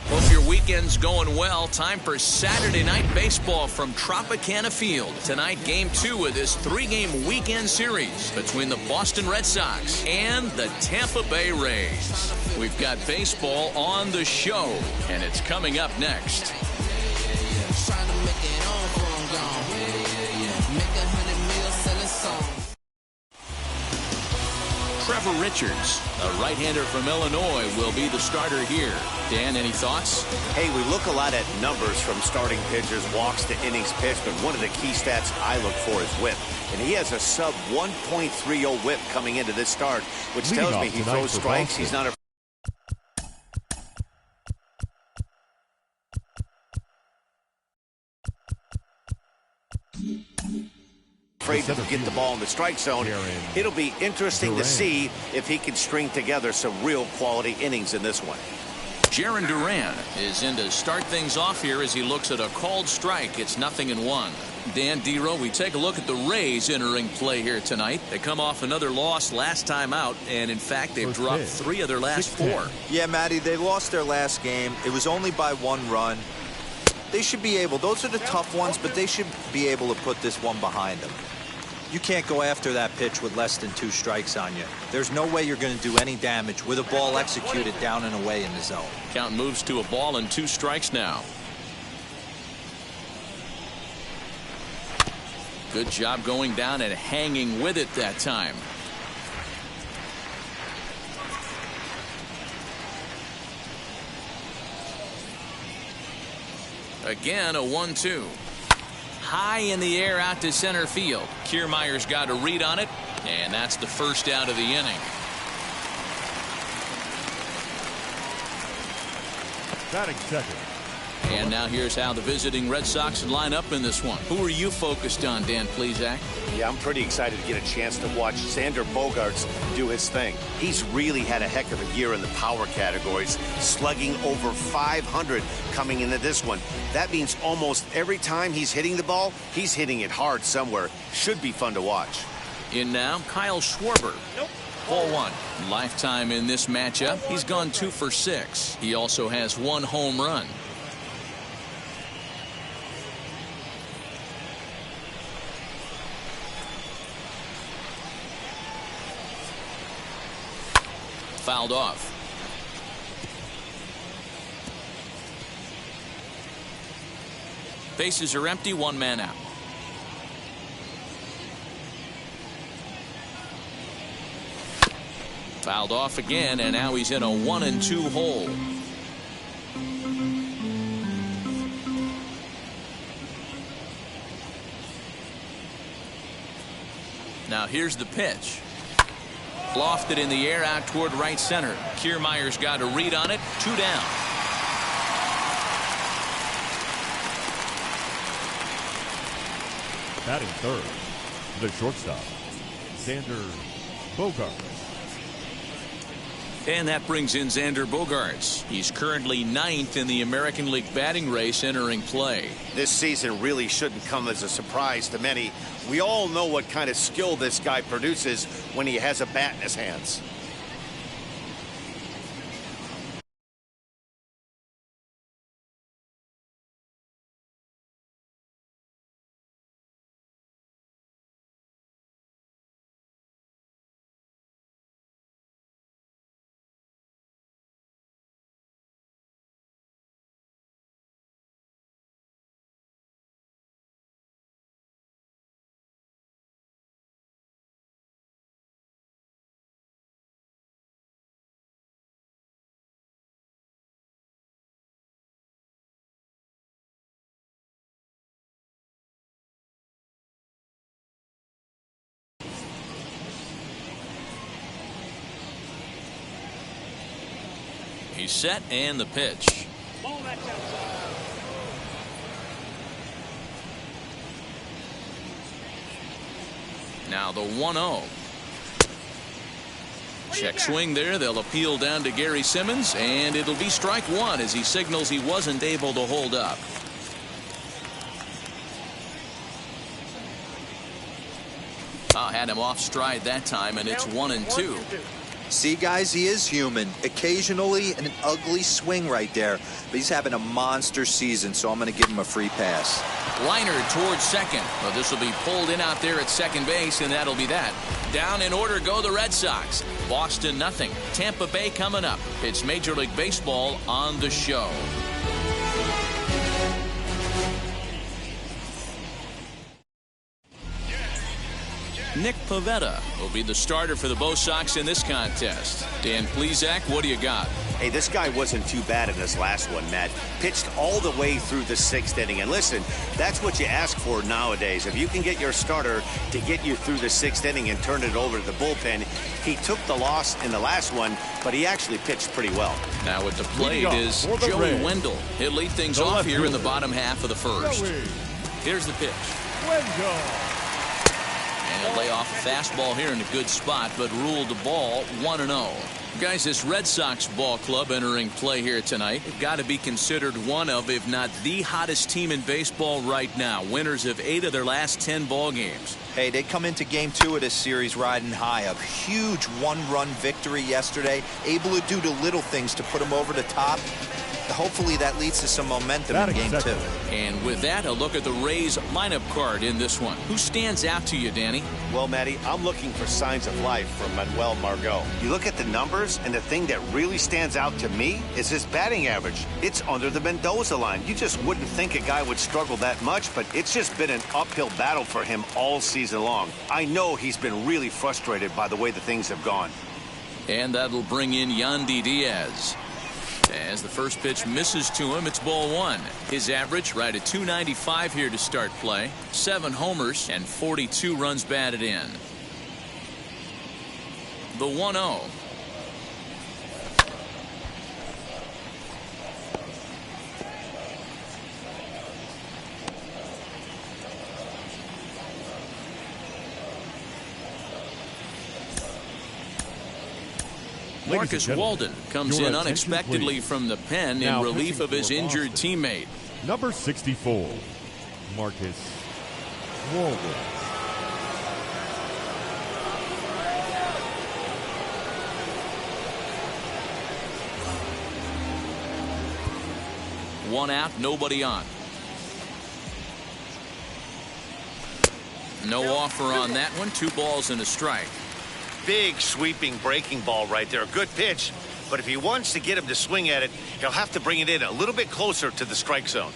Hope your weekend's going well. Time for Saturday night baseball from Tropicana Field. Tonight, Game 2 of this 3-game weekend series between the Boston Red Sox and the Tampa Bay Rays. We've got baseball on the show, and it's coming up next. Trevor Richards, a right-hander from Illinois, will be the starter here. Dan, any thoughts? Hey, we look a lot at numbers from starting pitchers, walks to innings pitched, but one of the key stats I look for is whip. And he has a sub 1.30 whip coming into this start, which tells me he throws strikes. He's not afraid to get the ball in the strike zone. It'll be interesting to see if he can string together some real quality innings in this one. Jarren Duran is in to start things off here as he looks at a called strike. It's 0-1. Dan Dero, we take a look at the Rays entering play here tonight. They come off another loss last time out, and in fact they've dropped 3 of their last 4. Yeah, Matty, they lost their last game. It was only by 1 run. They should be able, those are the tough ones, but they should be able to put this one behind them. You can't go after that pitch with less than 2 strikes on you. There's no way you're going to do any damage with a ball executed down and away in the zone. Count moves to a ball and 2 strikes now. Good job going down and hanging with it that time. Again, a 1-2. High in the air out to center field. Kiermaier's got a read on it, and that's the first out of the inning. Batting second. And now here's how the visiting Red Sox line up in this one. Who are you focused on, Dan Plesac? Yeah, I'm pretty excited to get a chance to watch Xander Bogaerts do his thing. He's really had a heck of a year in the power categories, slugging over 500 coming into this one. That means almost every time he's hitting the ball, he's hitting it hard somewhere. Should be fun to watch. In now, Kyle Schwarber. Ball 1. Lifetime in this matchup. He's gone 2 for 6. He also has 1 home run. Fouled off. Bases are empty, 1 man out. Fouled off again, and now he's in a 1-2 hole. Now here's the pitch. Lofted in the air out toward right center. Kiermaier's got a read on it. 2 down. Batting third, the shortstop, Xander Bogaerts. And that brings in Xander Bogaerts. He's currently 9th in the American League batting race entering play. This season really shouldn't come as a surprise to many. We all know what kind of skill this guy produces when he has a bat in his hands. He's set, and the pitch. Now the 1-0. Check swing there. They'll appeal down to Gary Simmons, and it'll be strike 1 as he signals he wasn't able to hold up. Had him off stride that time, and it's 1-2. See, guys, he is human. Occasionally an ugly swing right there, but he's having a monster season, so I'm going to give him a free pass. Liner towards second. Well, this will be pulled in out there at second base, and that'll be that. Down in order go the Red Sox. Boston nothing. Tampa Bay coming up. It's Major League Baseball on the show. Nick Pivetta will be the starter for the Bo Sox in this contest. Dan Plesac, what do you got? Hey, this guy wasn't too bad in this last one, Matt. Pitched all the way through the 6th inning. And listen, that's what you ask for nowadays. If you can get your starter to get you through the 6th inning and turn it over to the bullpen, he took the loss in the last one, but he actually pitched pretty well. Now at the plate is Joey Wendell. He'll lead things off here in the bottom half of the first. Here's the pitch. Wendell. And he'll lay off a fastball here in a good spot, but ruled the ball 1-0. Guys, this Red Sox ball club entering play here tonight, they've got to be considered one of, if not the hottest team in baseball right now. Winners of 8 of their last 10 ball games. Hey, they come into game 2 of this series riding high. A huge one-run victory yesterday, able to do the little things to put them over the top. Hopefully that leads to some momentum in game 2. And with that, a look at the Rays lineup card in this one. Who stands out to you, Danny? Well, Matty, I'm looking for signs of life from Manuel Margot. You look at the numbers, and the thing that really stands out to me is his batting average. It's under the Mendoza line. You just wouldn't think a guy would struggle that much, but it's just been an uphill battle for him all season long. I know he's been really frustrated by the way the things have gone. And that'll bring in Yandy Diaz. As the first pitch misses to him, it's ball 1. His average right at .295 here to start play. 7 homers and 42 runs batted in. The 1-0. Marcus Walden comes in unexpectedly from the pen in relief of his injured teammate. Number 64, Marcus Walden. One out, nobody on. No offer on that one. 2 balls and a strike. Big sweeping breaking ball right there. A good pitch, but if he wants to get him to swing at it, he'll have to bring it in a little bit closer to the strike zone.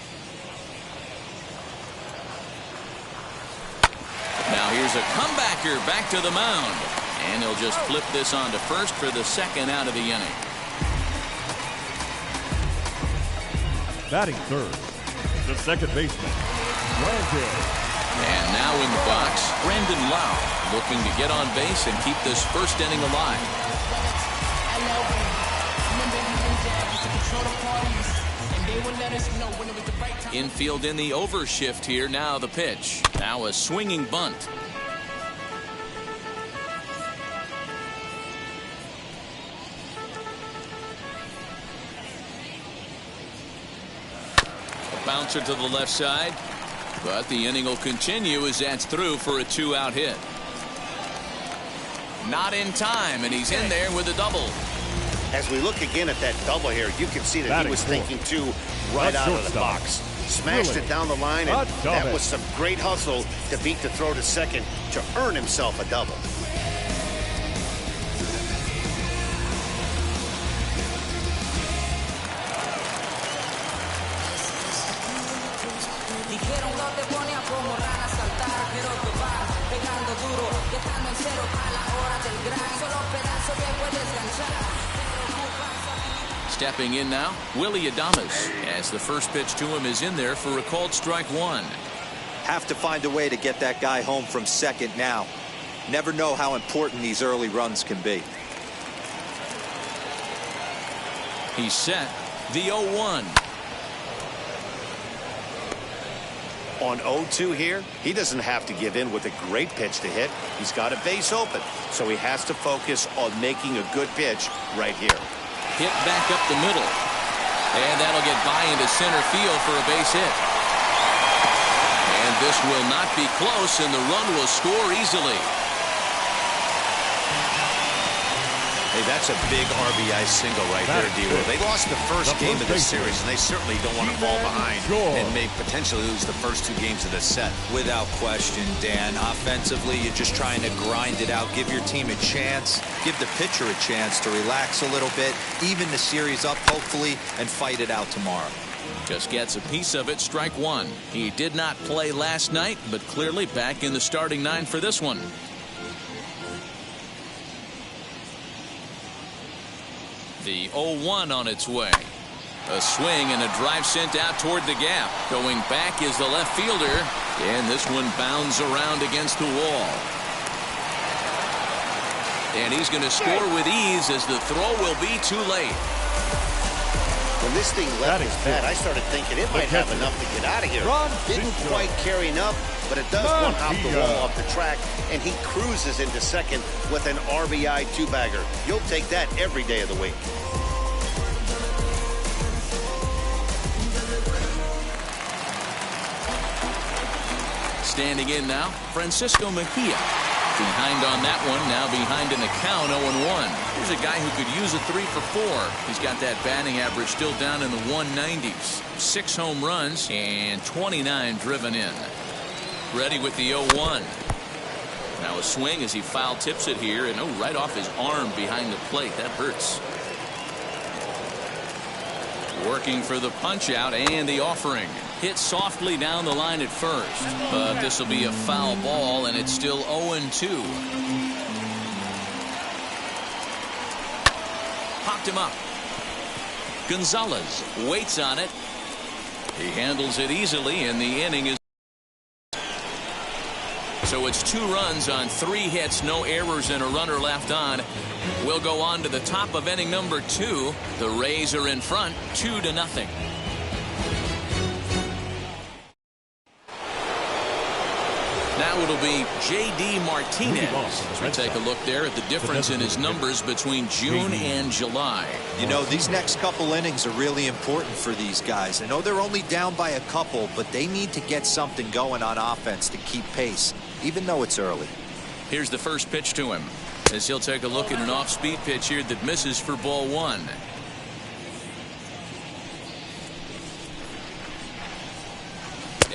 Now here's a comebacker back to the mound, and he'll just flip this on to first for the 2nd out of the inning. Batting third, the second baseman, Brandon. And now in the box, Brandon Lau, looking to get on base and keep this first inning alive. Infield in the overshift here. Now the pitch. Now a swinging bunt. A bouncer to the left side. But the inning will continue as that's through for a 2-out hit. Not in time, and he's in there with a double. As we look again at that double here, you can see that he was thinking too right out of the box. Smashed it down the line, and that was some great hustle to beat the throw to second to earn himself a double. Stepping in now, Willie Adames, as the first pitch to him is in there for a called strike 1. Have to find a way to get that guy home from second now. Never know how important these early runs can be. He's set. The 0-1. On 0-2 here, he doesn't have to give in with a great pitch to hit. He's got a base open, so he has to focus on making a good pitch right here. Hit back up the middle. And that'll get by into center field for a base hit. And this will not be close, and the run will score easily. Hey, that's a big RBI single right there, D-Will. They lost the first game of this series, and they certainly don't want to fall behind and may potentially lose the first 2 games of this set. Without question, Dan. Offensively, you're just trying to grind it out, give your team a chance, give the pitcher a chance to relax a little bit, even the series up, hopefully, and fight it out tomorrow. Just gets a piece of it, strike 1. He did not play last night, but clearly back in the starting 9 for this one. The 0-1 on its way. A swing and a drive sent out toward the gap. Going back is the left fielder, and this one bounds around against the wall. And he's going to score with ease as the throw will be too late. When this thing left his bat, I started thinking it might have enough to get out of here. Didn't quite carry enough, but it does one hop the wall off the track, and he cruises into second with an RBI 2-bagger. You'll take that every day of the week. Standing in now, Francisco Mejia. Behind on that one, now behind in the count, 0-1. Here's a guy who could use a 3 for 4. He's got that batting average still down in the 190s. 6 home runs and 29 driven in. Ready with the 0-1. Now a swing as he foul tips it here, and right off his arm behind the plate. That hurts. Working for the punch out and the offering. Hit softly down the line at first, but this will be a foul ball, and it's still 0-2. Popped him up. Gonzalez waits on it. He handles it easily, and the inning is. So it's 2 runs on 3 hits, no errors, and a runner left on. We'll go on to the top of inning number 2. The Rays are in front, 2-0. Now it'll be J.D. Martinez. We take a look there at the difference in his numbers between June and July. You know, these next couple innings are really important for these guys. I know they're only down by a couple, but they need to get something going on offense to keep pace, even though it's early. Here's the first pitch to him, as he'll take a look at an off-speed pitch here that misses for ball 1.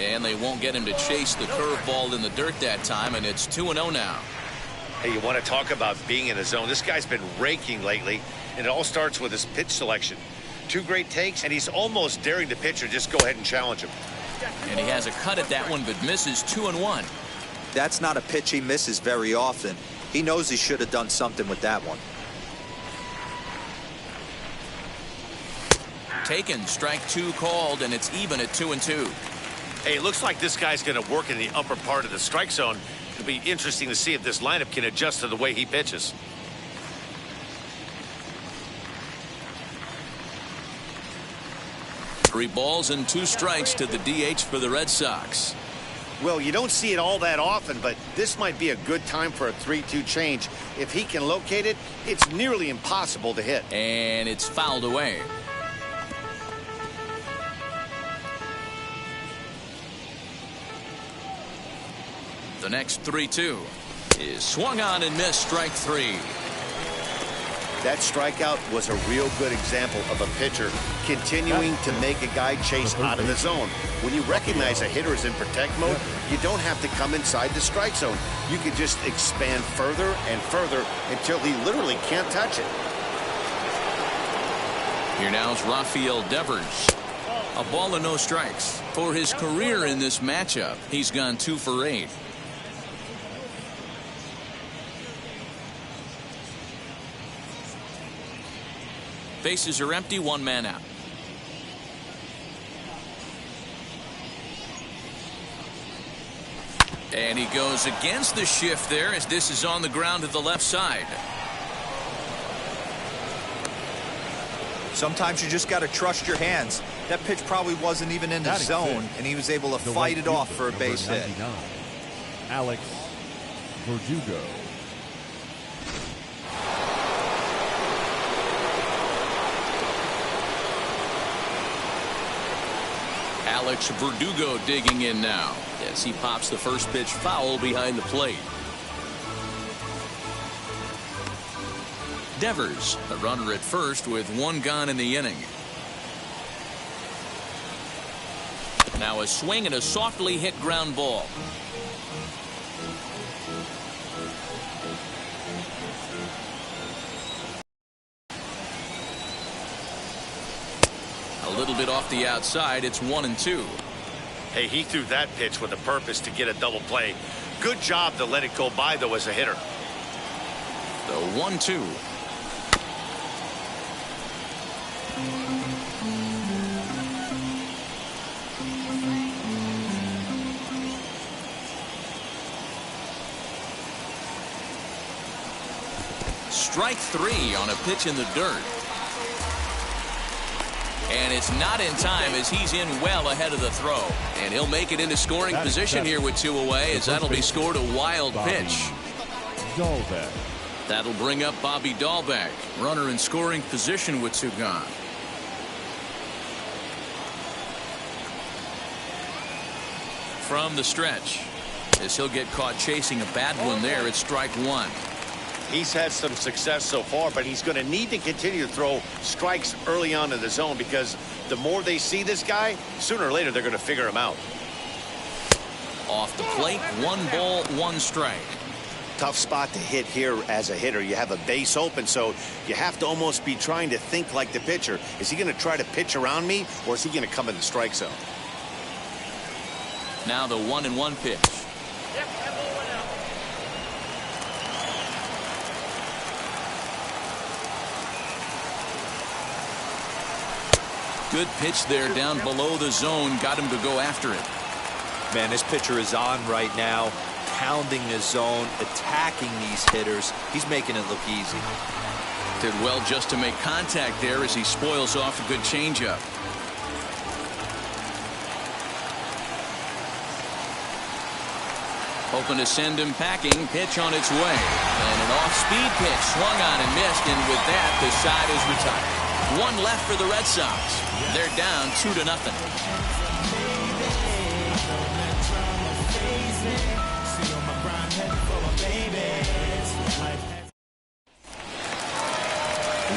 And they won't get him to chase the curveball in the dirt that time, and it's 2-0 now. Hey, you want to talk about being in the zone? This guy's been raking lately, and it all starts with his pitch selection. 2 great takes, and he's almost daring the pitcher just go ahead and challenge him. And he has a cut at that one, but misses 2-1. That's not a pitch he misses very often. He knows he should have done something with that one. Taken, strike 2 called, and it's even at 2-2. Hey, it looks like this guy's going to work in the upper part of the strike zone. It'll be interesting to see if this lineup can adjust to the way he pitches. Three balls and 2 strikes to the DH for the Red Sox. Well, you don't see it all that often, but this might be a good time for a 3-2 change. If he can locate it, it's nearly impossible to hit. And it's fouled away. The next 3-2 is swung on and missed, strike 3. That strikeout was a real good example of a pitcher continuing to make a guy chase out of the zone. When you recognize a hitter is in protect mode, you don't have to come inside the strike zone. You can just expand further and further until he literally can't touch it. Here now is Rafael Devers. A ball and no strikes. For his career in this matchup, he's gone 2 for 8. Bases are empty, 1 man out. And he goes against the shift there as this is on the ground to the left side. Sometimes you just got to trust your hands. That pitch probably wasn't even in the zone, and he was able to fight it off for a base hit. Alex Verdugo. Alex Verdugo digging in now as he pops the first pitch foul behind the plate. Devers, the runner at first with one gone in the inning. Now a swing and a softly hit ground ball. A little bit off the outside. It's 1-2. Hey, he threw that pitch with a purpose to get a double play. Good job to let it go by, though, as a hitter. The 1-2. Strike 3 on a pitch in the dirt. And it's not in time as he's in well ahead of the throw. And he'll make it into scoring position here with 2 away as that'll be scored a wild pitch. Dahlbeck. That'll bring up Bobby Dahlbeck. Runner in scoring position with 2 gone. From the stretch. As he'll get caught chasing a bad one there, it's strike 1. He's had some success so far, but he's going to need to continue to throw strikes early on in the zone because the more they see this guy, sooner or later they're going to figure him out. Off the plate, 1 ball, 1 strike. Tough spot to hit here as a hitter. You have a base open, so you have to almost be trying to think like the pitcher. Is he going to try to pitch around me, or is he going to come in the strike zone? Now the 1-1 pitch. Good pitch there down below the zone. Got him to go after it. Man, this pitcher is on right now, pounding the zone, attacking these hitters. He's making it look easy. Did well just to make contact there as he spoils off a good changeup. Hoping to send him packing. Pitch on its way. And an off-speed pitch swung on and missed. And with that, the side is retired. 1 left for the Red Sox. They're down 2-0.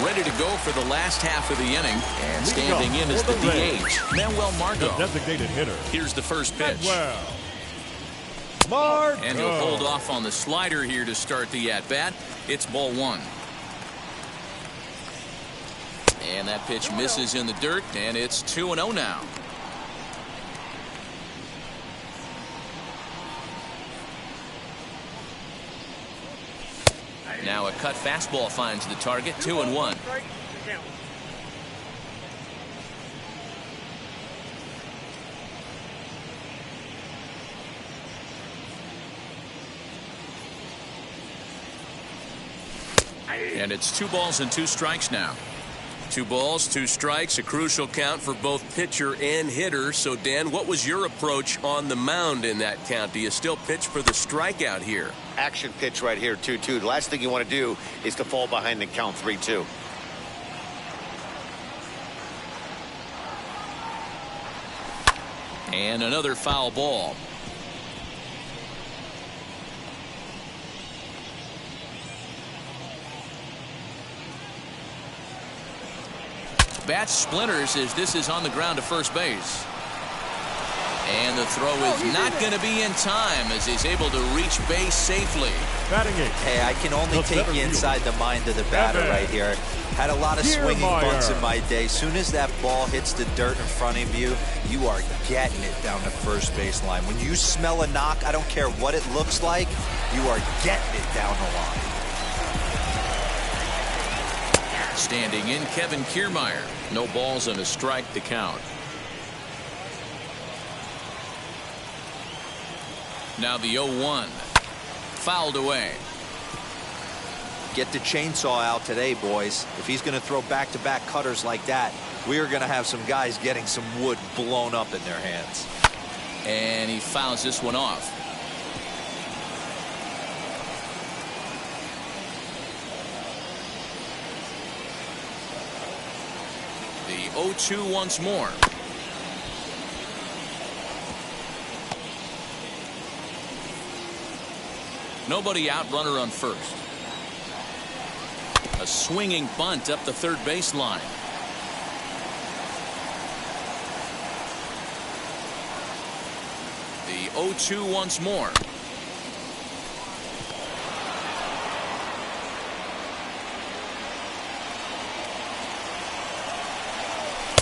Ready to go for the last half of the inning. And standing in is the DH, Manuel Margot. The designated hitter. Here's the first pitch. Margot. And he'll hold off on the slider here to start the at-bat. It's ball 1. And that pitch misses in the dirt, and it's 2-0 now. Now a cut fastball finds the target. 2-1. And it's 2 balls and 2 strikes now. 2 balls, 2 strikes, a crucial count for both pitcher and hitter. So, Dan, what was your approach on the mound in that count? Do you still pitch for the strikeout here? Action pitch right here, 2-2. The last thing you want to do is to fall behind the count 3-2. And another foul ball. Bat splinters as this is on the ground to first base. And the throw is not going to be in time as he's able to reach base safely. Batting it. Hey, I can only take you inside the mind of the batter right here. Had a lot of swinging bunts in my day. Soon as that ball hits the dirt in front of you, you are getting it down the first base line. When you smell a knock, I don't care what it looks like, you are getting it down the line. Standing in, Kevin Kiermaier. No balls and a strike to count. Now the 0-1. Fouled away. Get the chainsaw out today, boys. If he's going to throw back-to-back cutters like that, we are going to have some guys getting some wood blown up in their hands. And he fouls this one off. The 0-2 once more. Nobody out, runner on first. A swinging bunt up the third baseline. The 0-2 once more.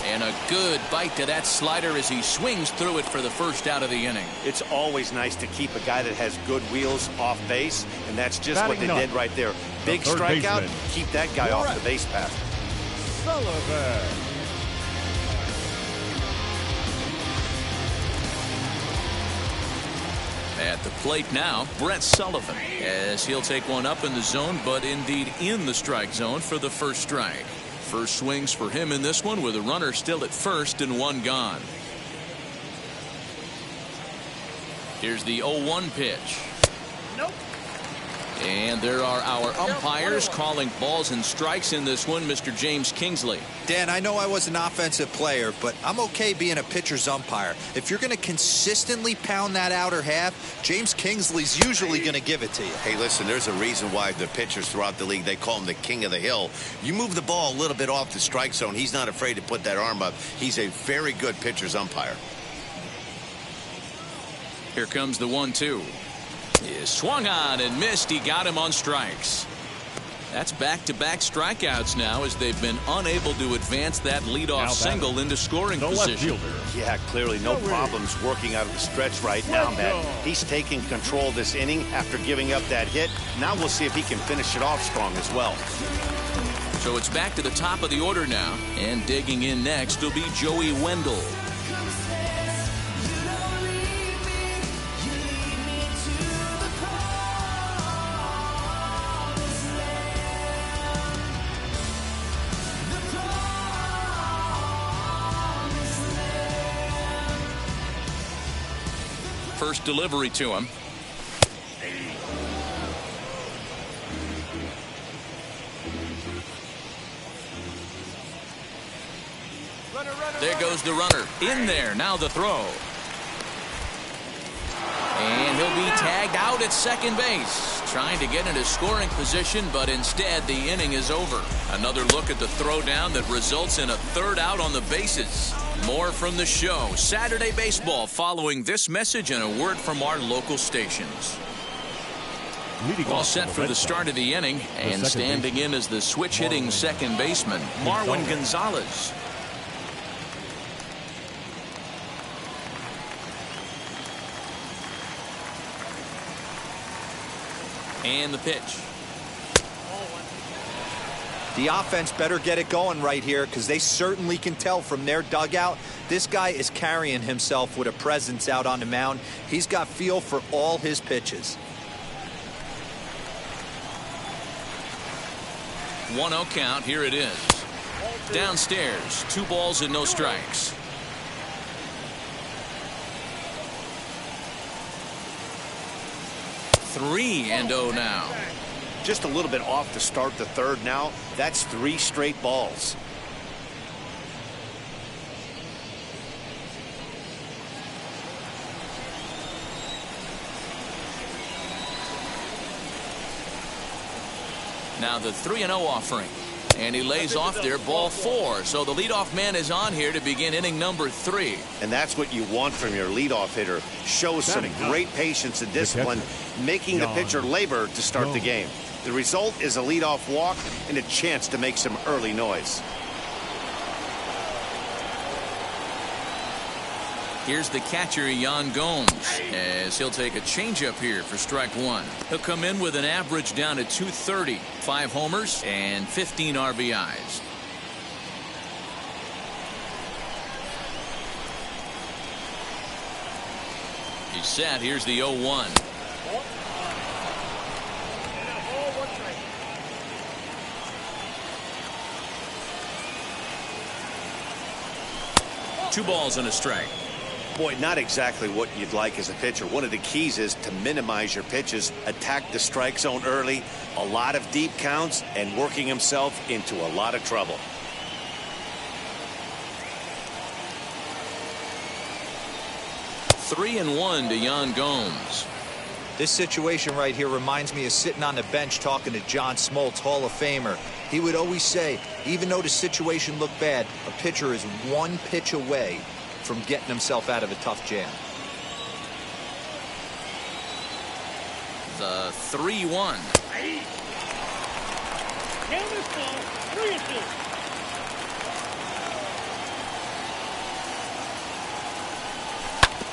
And a good bite to that slider as he swings through it for the first out of the inning. It's always nice to keep a guy that has good wheels off base, and that's just what they did right there. Big strikeout, keep that guy off the base path. Sullivan. At the plate now, Brett Sullivan, as he'll take one up in the zone, but indeed in the strike zone for the first strike. First swings for him in this one with a runner still at first and one gone. Here's the 0-1 pitch. Nope. And there are our umpires calling balls and strikes in this one. Mr. James Kingsley. Dan, I know I was an offensive player, but I'm okay being a pitcher's umpire. If you're going to consistently pound that outer half, James Kingsley's usually going to give it to you. Hey, listen, there's a reason why the pitchers throughout the league, they call him the king of the hill. You move the ball a little bit off the strike zone, he's not afraid to put that arm up. He's a very good pitcher's umpire. Here comes the 1-2. He swung on and missed. He got him on strikes. That's back-to-back strikeouts now as they've been unable to advance that leadoff single into scoring position. Yeah, clearly no problems working out of the stretch right now, Matt. He's taking control of this inning after giving up that hit. Now we'll see if he can finish it off strong as well. So it's back to the top of the order now. And digging in next will be Joey Wendell. First delivery to him. There goes the runner. In there. Now the throw. And he'll be tagged out at second base. Trying to get into scoring position, but instead the inning is over. Another look at the throwdown that results in a third out on the bases. More from the show. Saturday Baseball following this message and a word from our local stations. All set for the start of the inning, and standing in as the switch-hitting second baseman, Marwin Gonzalez. And the pitch. The offense better get it going right here because they certainly can tell from their dugout this guy is carrying himself with a presence out on the mound. He's got feel for all his pitches. 1-0 count. Here it is. Downstairs, 2 balls and no strikes. Three and 0 now. Just a little bit off to start the third now. That's 3 straight balls. Now the 3-0 offering. And he lays off there, ball 4. So the leadoff man is on here to begin inning number 3. And that's what you want from your leadoff hitter. Shows some great patience and discipline, making the pitcher labor to start the game. The result is a leadoff walk and a chance to make some early noise. Here's the catcher, Yan Gomes, as he'll take a changeup here for strike 1. He'll come in with an average down at 230, 5 homers and 15 RBIs. He's set. Here's the 0-1. Two balls and a strike. Boy, not exactly what you'd like as a pitcher. One of the keys is to minimize your pitches, attack the strike zone early, a lot of deep counts, and working himself into a lot of trouble. Three 3-1 to Yan Gomes. This situation right here reminds me of sitting on the bench talking to John Smoltz, Hall of Famer. He would always say, even though the situation looked bad, a pitcher is one pitch away from getting himself out of a tough jam. The 3-1.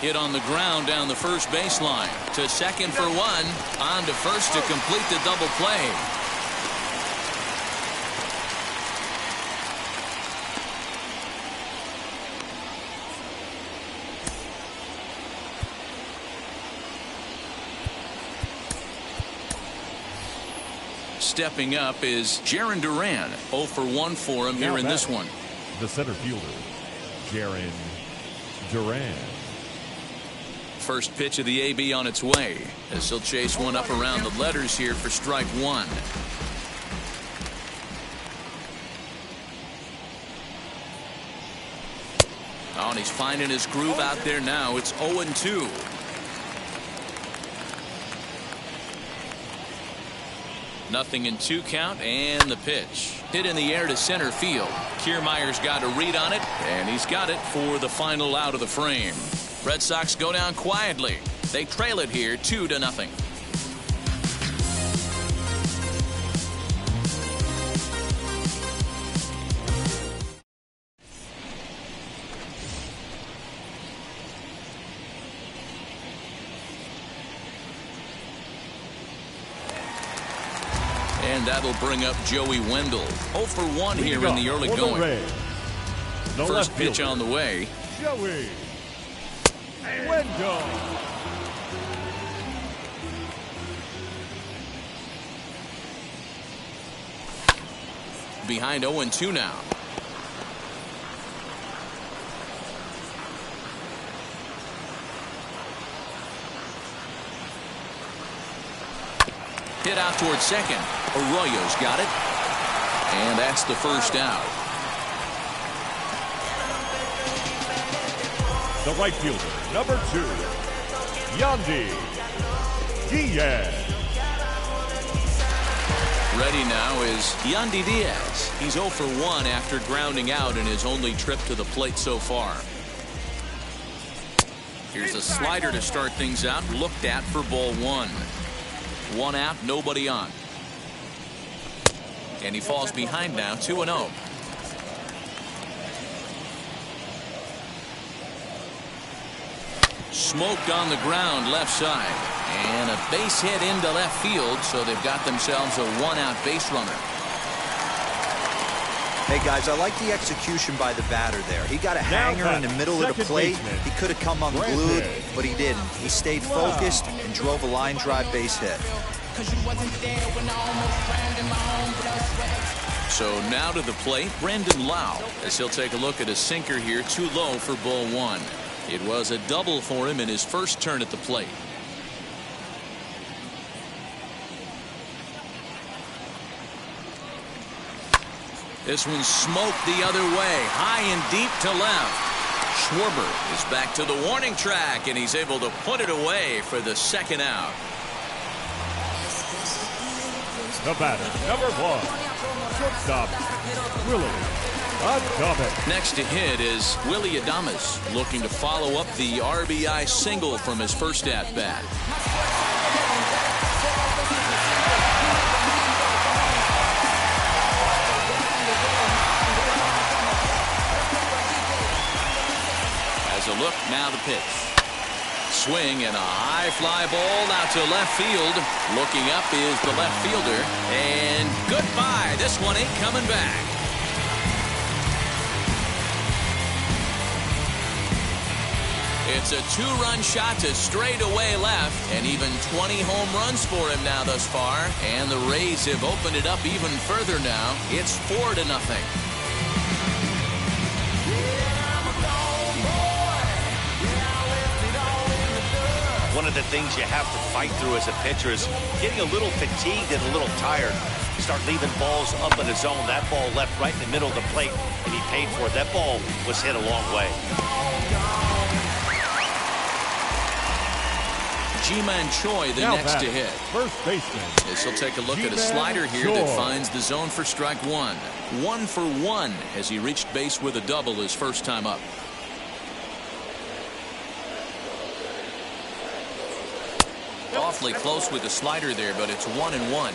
Hit on the ground down the first baseline. To second for one. On to first to complete the double play. Stepping up is Jarren Duran. 0 for 1 for him here in this one. The center fielder, Jarren Duran. First pitch of the AB on its way as he'll chase one up around the letters here for strike one. Oh, and he's finding his groove out there now. It's 0-2. Nothing in 2 count, and the pitch. Hit in the air to center field. Kiermaier's got a read on it, and he's got it for the final out of the frame. Red Sox go down quietly. They trail it here 2-0. And that'll bring up Joey Wendell. 0 for 1 here in the early going. First pitch on the way. Joey Wendell. Behind 0-2 now. Hit out towards second. Arroyo's got it. And that's the first out. The right fielder, number 2, Yandy Diaz. Ready now is Yandy Diaz. He's 0 for 1 after grounding out in his only trip to the plate so far. Here's a slider to start things out. Looked at for ball 1. 1 out, nobody on. And he falls behind now, 2-0. Smoked on the ground left side. And a base hit into left field, so they've got themselves a 1-out base runner. Hey guys, I like the execution by the batter there. He got a hanger in the middle of the plate. He could have come unglued, but he didn't. He stayed focused and drove a line drive base hit. So now to the plate, Brandon Lau, as he'll take a look at a sinker here, too low for ball 1. It was a double for him in his first turn at the plate. This one's smoked the other way, high and deep to left. Schwarber is back to the warning track, and he's able to put it away for the second out. The batter, number 1, shortstop, Willie Adames. Next to hit is Willie Adames, looking to follow up the RBI single from his first at-bat. As a look, now the pitch. Swing and a high fly ball out to left field. Looking up is the left fielder. And goodbye. This one ain't coming back. It's a 2-run shot to straightaway left. And even 20 home runs for him now thus far. And the Rays have opened it up even further now. It's 4-0. One of the things you have to fight through as a pitcher is getting a little fatigued and a little tired. Start leaving balls up in the zone. That ball left right in the middle of the plate, and he paid for it. That ball was hit a long way. Ji-Man Choi the Now next to hit. First baseman. This will take a look at a Ji-Man slider here Choi. that finds the zone for strike one. 1 for 1 as he reached base with a double his first time up. Awfully close with the slider there, but it's 1-1.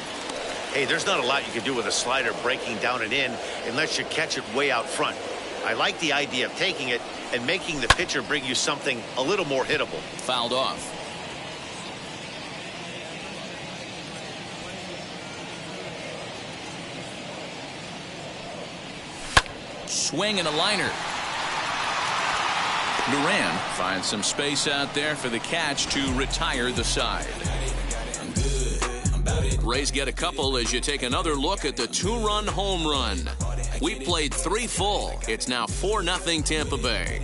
Hey, there's not a lot you can do with a slider breaking down and in unless you catch it way out front. I like the idea of taking it and making the pitcher bring you something a little more hittable. Fouled off. Swing and a liner. Duran finds some space out there for the catch to retire the side. Rays get a couple as you take another look at the 2-run home run. We played 3 full. It's now 4-0 Tampa Bay.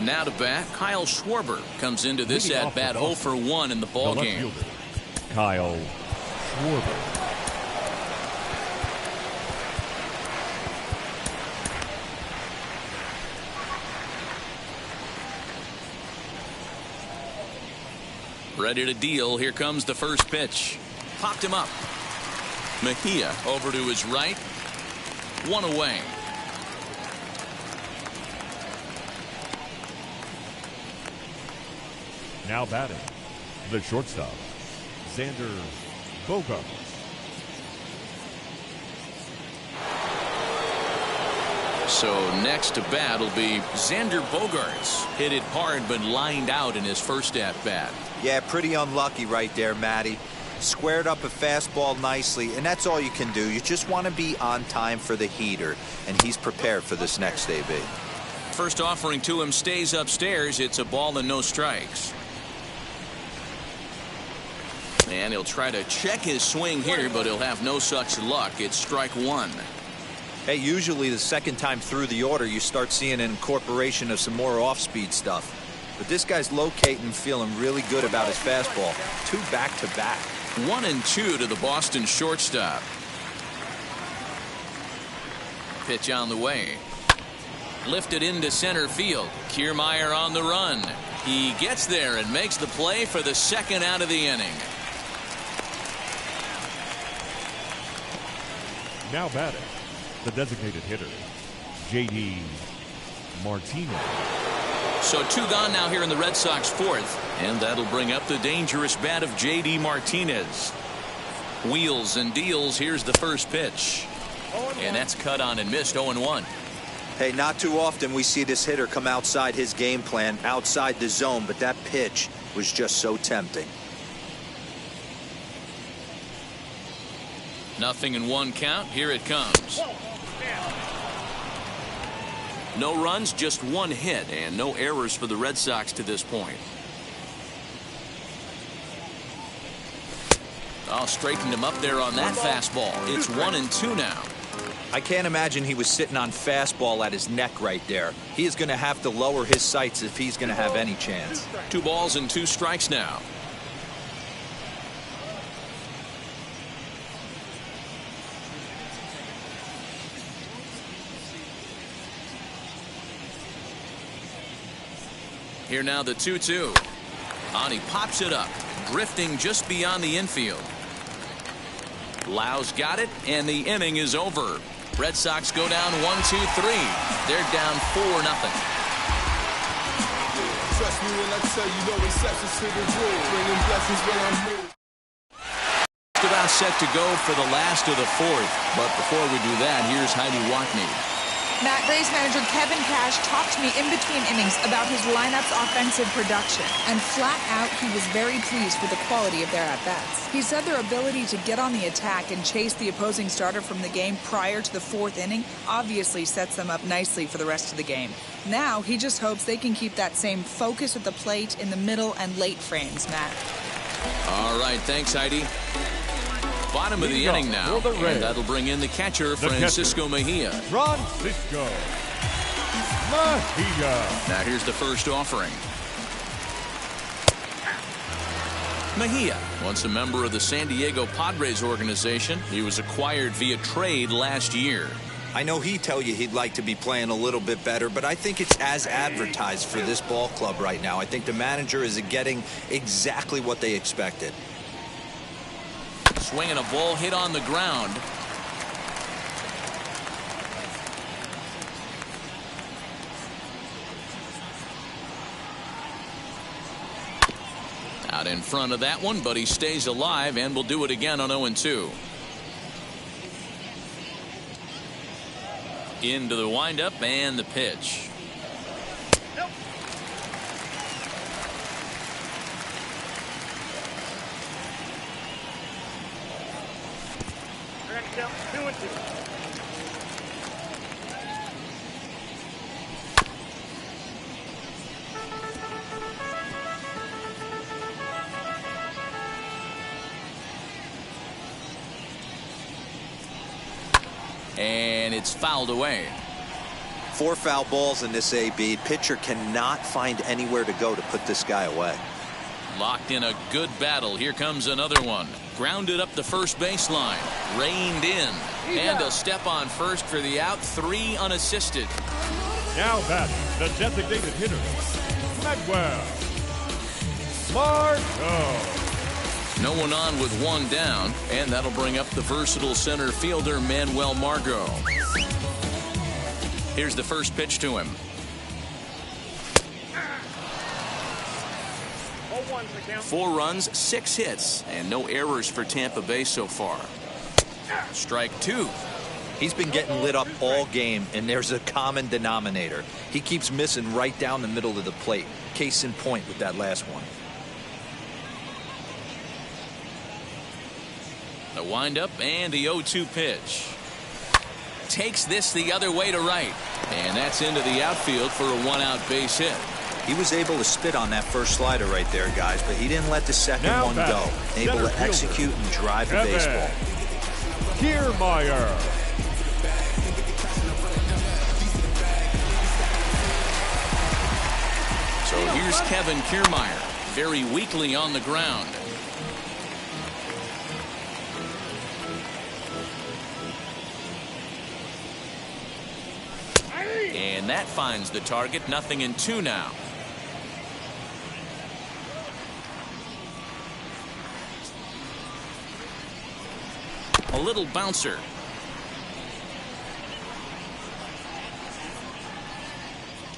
Now to bat, Kyle Schwarber comes into this at-bat 0 for 1 in the ball game. Kyle Schwarber. Ready to deal. Here comes the first pitch. Popped him up. Mejia over to his right. 1 away. Now batting, the shortstop, Xander Bogaerts. So next to bat will be Xander Bogaerts. Hit it hard but lined out in his first at-bat. Yeah, pretty unlucky right there, Matty. Squared up a fastball nicely, and that's all you can do. You just want to be on time for the heater, and he's prepared for this next AB. First offering to him stays upstairs. It's a ball and no strikes. And he'll try to check his swing here, but he'll have no such luck. It's strike 1. Hey, usually the second time through the order, you start seeing an incorporation of some more off-speed stuff. But this guy's locating, feeling really good about his fastball. 2 back-to-back. 1-2 to the Boston shortstop. Pitch on the way. Lifted into center field. Kiermaier on the run. He gets there and makes the play for the second out of the inning. Now batting, the designated hitter, J.D. Martinez. So 2 gone now here in the Red Sox 4th, and that'll bring up the dangerous bat of J.D. Martinez. Wheels and deals. Here's the first pitch, and that's cut on and missed. 0-1. Hey, not too often we see this hitter come outside his game plan, outside the zone, but that pitch was just so tempting. 0-1 count. Here it comes. No runs, just 1 hit, and no errors for the Red Sox to this point. Oh, straightened him up there on that fastball. It's 1-2 now. I can't imagine he was sitting on fastball at his neck right there. He is going to have to lower his sights if he's going to have any chance. 2 balls and 2 strikes now. Here now the 2-2. On he pops it up, drifting just beyond the infield. Lau's got it, and the inning is over. Red Sox go down 1-2-3. They're down 4-0. Trust me when I tell you, no exceptions to the rule. Bringing blessings when I'm here. Just about set to go for the last of the 4th. But before we do that, here's Heidi Watney. Matt, Rays manager Kevin Cash talked to me in between innings about his lineup's offensive production, and flat out, he was very pleased with the quality of their at-bats. He said their ability to get on the attack and chase the opposing starter from the game prior to the 4th inning obviously sets them up nicely for the rest of the game. Now, he just hopes they can keep that same focus at the plate in the middle and late frames, Matt. All right, thanks, Heidi. Bottom of the inning now, and that'll bring in the catcher, Francisco Mejia. Francisco Mejia. Now here's the first offering. Mejia, once a member of the San Diego Padres organization, he was acquired via trade last year. I know he'd tell you he'd like to be playing a little bit better, but I think it's as advertised for this ball club right now. I think the manager is getting exactly what they expected. Swinging a ball hit on the ground. Out in front of that one, but he stays alive and will do it again on 0-2. Into the windup and the pitch. And it's fouled away. 4 foul balls in this AB. Pitcher cannot find anywhere to go to put this guy away. Locked in a good battle. Here comes another one. Grounded up the first baseline. Reined in. And he'll step on first for the out. 3 unassisted. Now batting, the designated hitter, Medwell. Margot. No one on with 1 down, and that'll bring up the versatile center fielder Manuel Margot. Here's the first pitch to him. 4 runs, 6 hits, and no errors for Tampa Bay so far. Strike 2. He's been getting lit up all game, and there's a common denominator. He keeps missing right down the middle of the plate. Case in point with that last one. The windup and the 0-2 pitch. Takes this the other way to right. And that's into the outfield for a 1-out base hit. He was able to spit on that first slider right there, guys, but he didn't let the second one go. Able to execute and drive the baseball. Kiermaier. So here's Kevin Kiermaier. Very weakly on the ground. And that finds the target. 0-2 now. A little bouncer.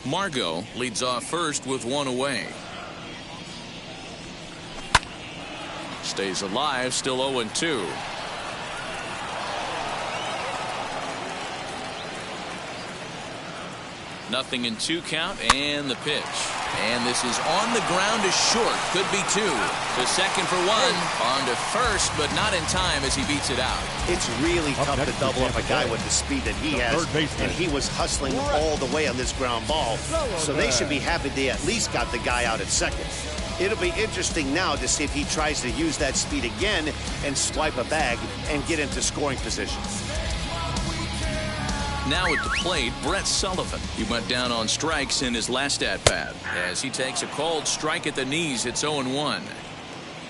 Margot leads off first with 1 away. Stays alive, still 0-2. Nothing in 2 count, and the pitch. And this is on the ground to short. Could be 2. To second for 1. On to first, but not in time as he beats it out. It's really tough to double up a guy with the speed that he has, and he was hustling all the way on this ground ball. So they should be happy they at least got the guy out at second. It'll be interesting now to see if he tries to use that speed again and swipe a bag and get into scoring position. Now at the plate, Brett Sullivan. He went down on strikes in his last at-bat. As he takes a cold strike at the knees, it's 0-1.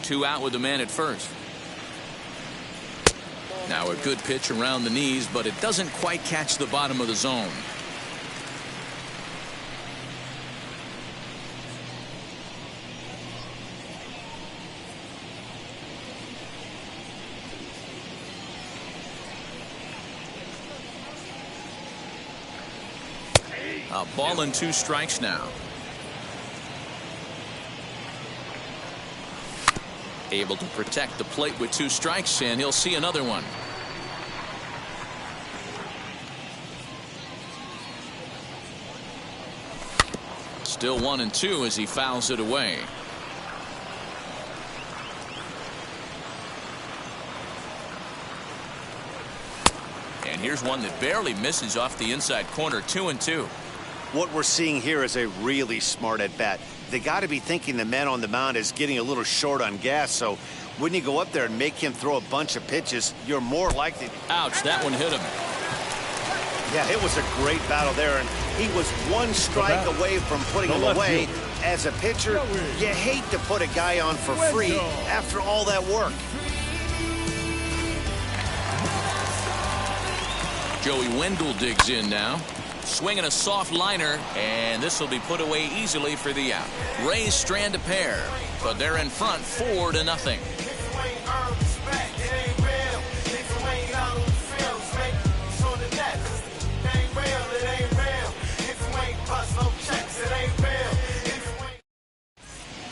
2 out with the man at first. Now a good pitch around the knees, but it doesn't quite catch the bottom of the zone. A ball and 2 strikes now. Able to protect the plate with 2 strikes, and he'll see another one. Still 1-2 as he fouls it away. And here's one that barely misses off the inside corner. 2-2. What we're seeing here is a really smart at-bat. They got to be thinking the man on the mound is getting a little short on gas, so when you go up there and make him throw a bunch of pitches, you're more likely to... Ouch, that one hit him. Yeah, it was a great battle there, and he was 1 strike away from putting him away. As a pitcher, you hate to put a guy on for free after all that work. Joey Wendell digs in now. Swinging a soft liner, and this will be put away easily for the out. Rays strand a pair, but they're in front 4-0.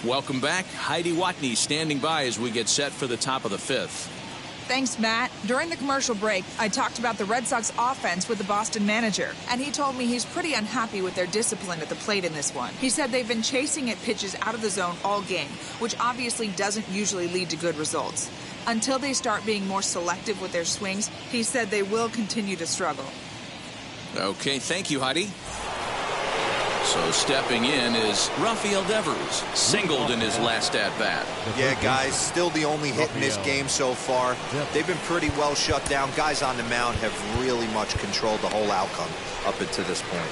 Welcome back. Heidi Watney standing by as we get set for the top of the 5th. Thanks, Matt. During the commercial break, I talked about the Red Sox offense with the Boston manager, and he told me he's pretty unhappy with their discipline at the plate in this one. He said they've been chasing at pitches out of the zone all game, which obviously doesn't usually lead to good results. Until they start being more selective with their swings, he said they will continue to struggle. Okay, thank you, Heidi. So stepping in is Rafael Devers, singled in his last at-bat. Yeah, guys, still the only hit in this game so far. They've been pretty well shut down. Guys on the mound have really much controlled the whole outcome up until this point.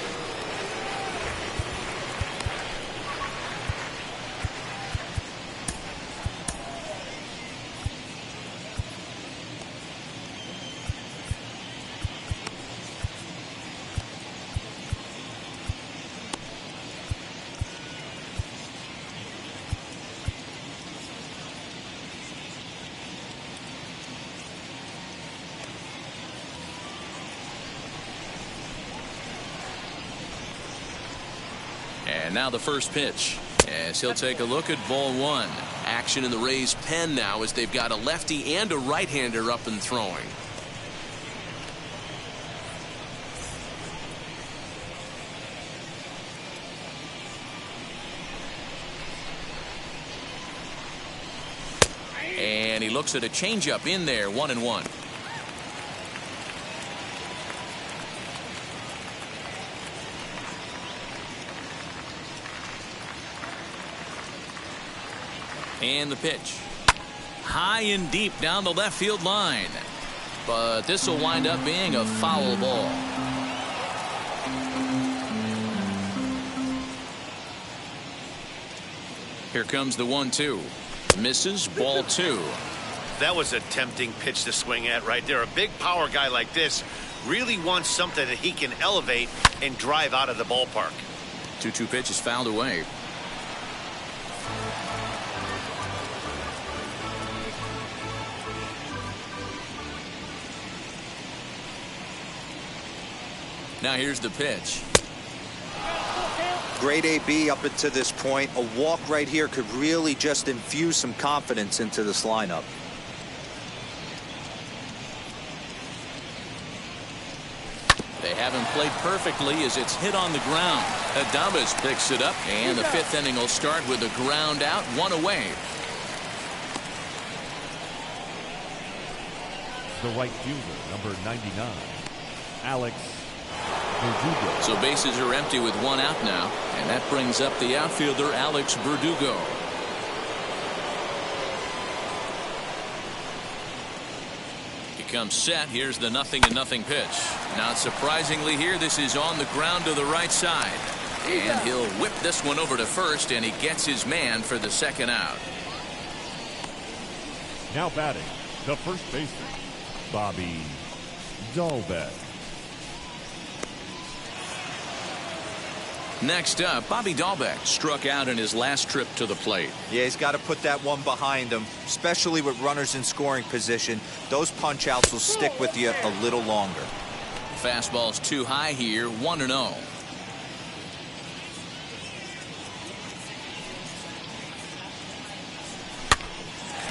And now the first pitch, as he'll take a look at ball 1. Action in the Rays' pen now as they've got a lefty and a right-hander up and throwing. And he looks at a changeup in there, 1-1. And the pitch. High and deep down the left field line. But this will wind up being a foul ball. Here comes the 1-2. Misses, ball 2. That was a tempting pitch to swing at right there. A big power guy like this really wants something that he can elevate and drive out of the ballpark. 2-2 pitch is fouled away. Now here's the pitch. Great AB up until this point. A walk right here could really just infuse some confidence into this lineup. They haven't played perfectly as it's hit on the ground. Adames picks it up, and the 5th inning will start with a ground out, 1 away. The right fielder, number 99, Alex. So bases are empty with 1 out now, and that brings up the outfielder Alex Verdugo. He comes set. Here's the 0-0 pitch. Not surprisingly here, this is on the ground to the right side. And he'll whip this one over to first, and he gets his man for the 2nd out. Now batting, the first baseman, Bobby Dalbec. Next up, Bobby Dalbec struck out in his last trip to the plate. Yeah, he's got to put that one behind him, especially with runners in scoring position. Those punch outs will stick with you a little longer. Fastball's too high here, 1-0.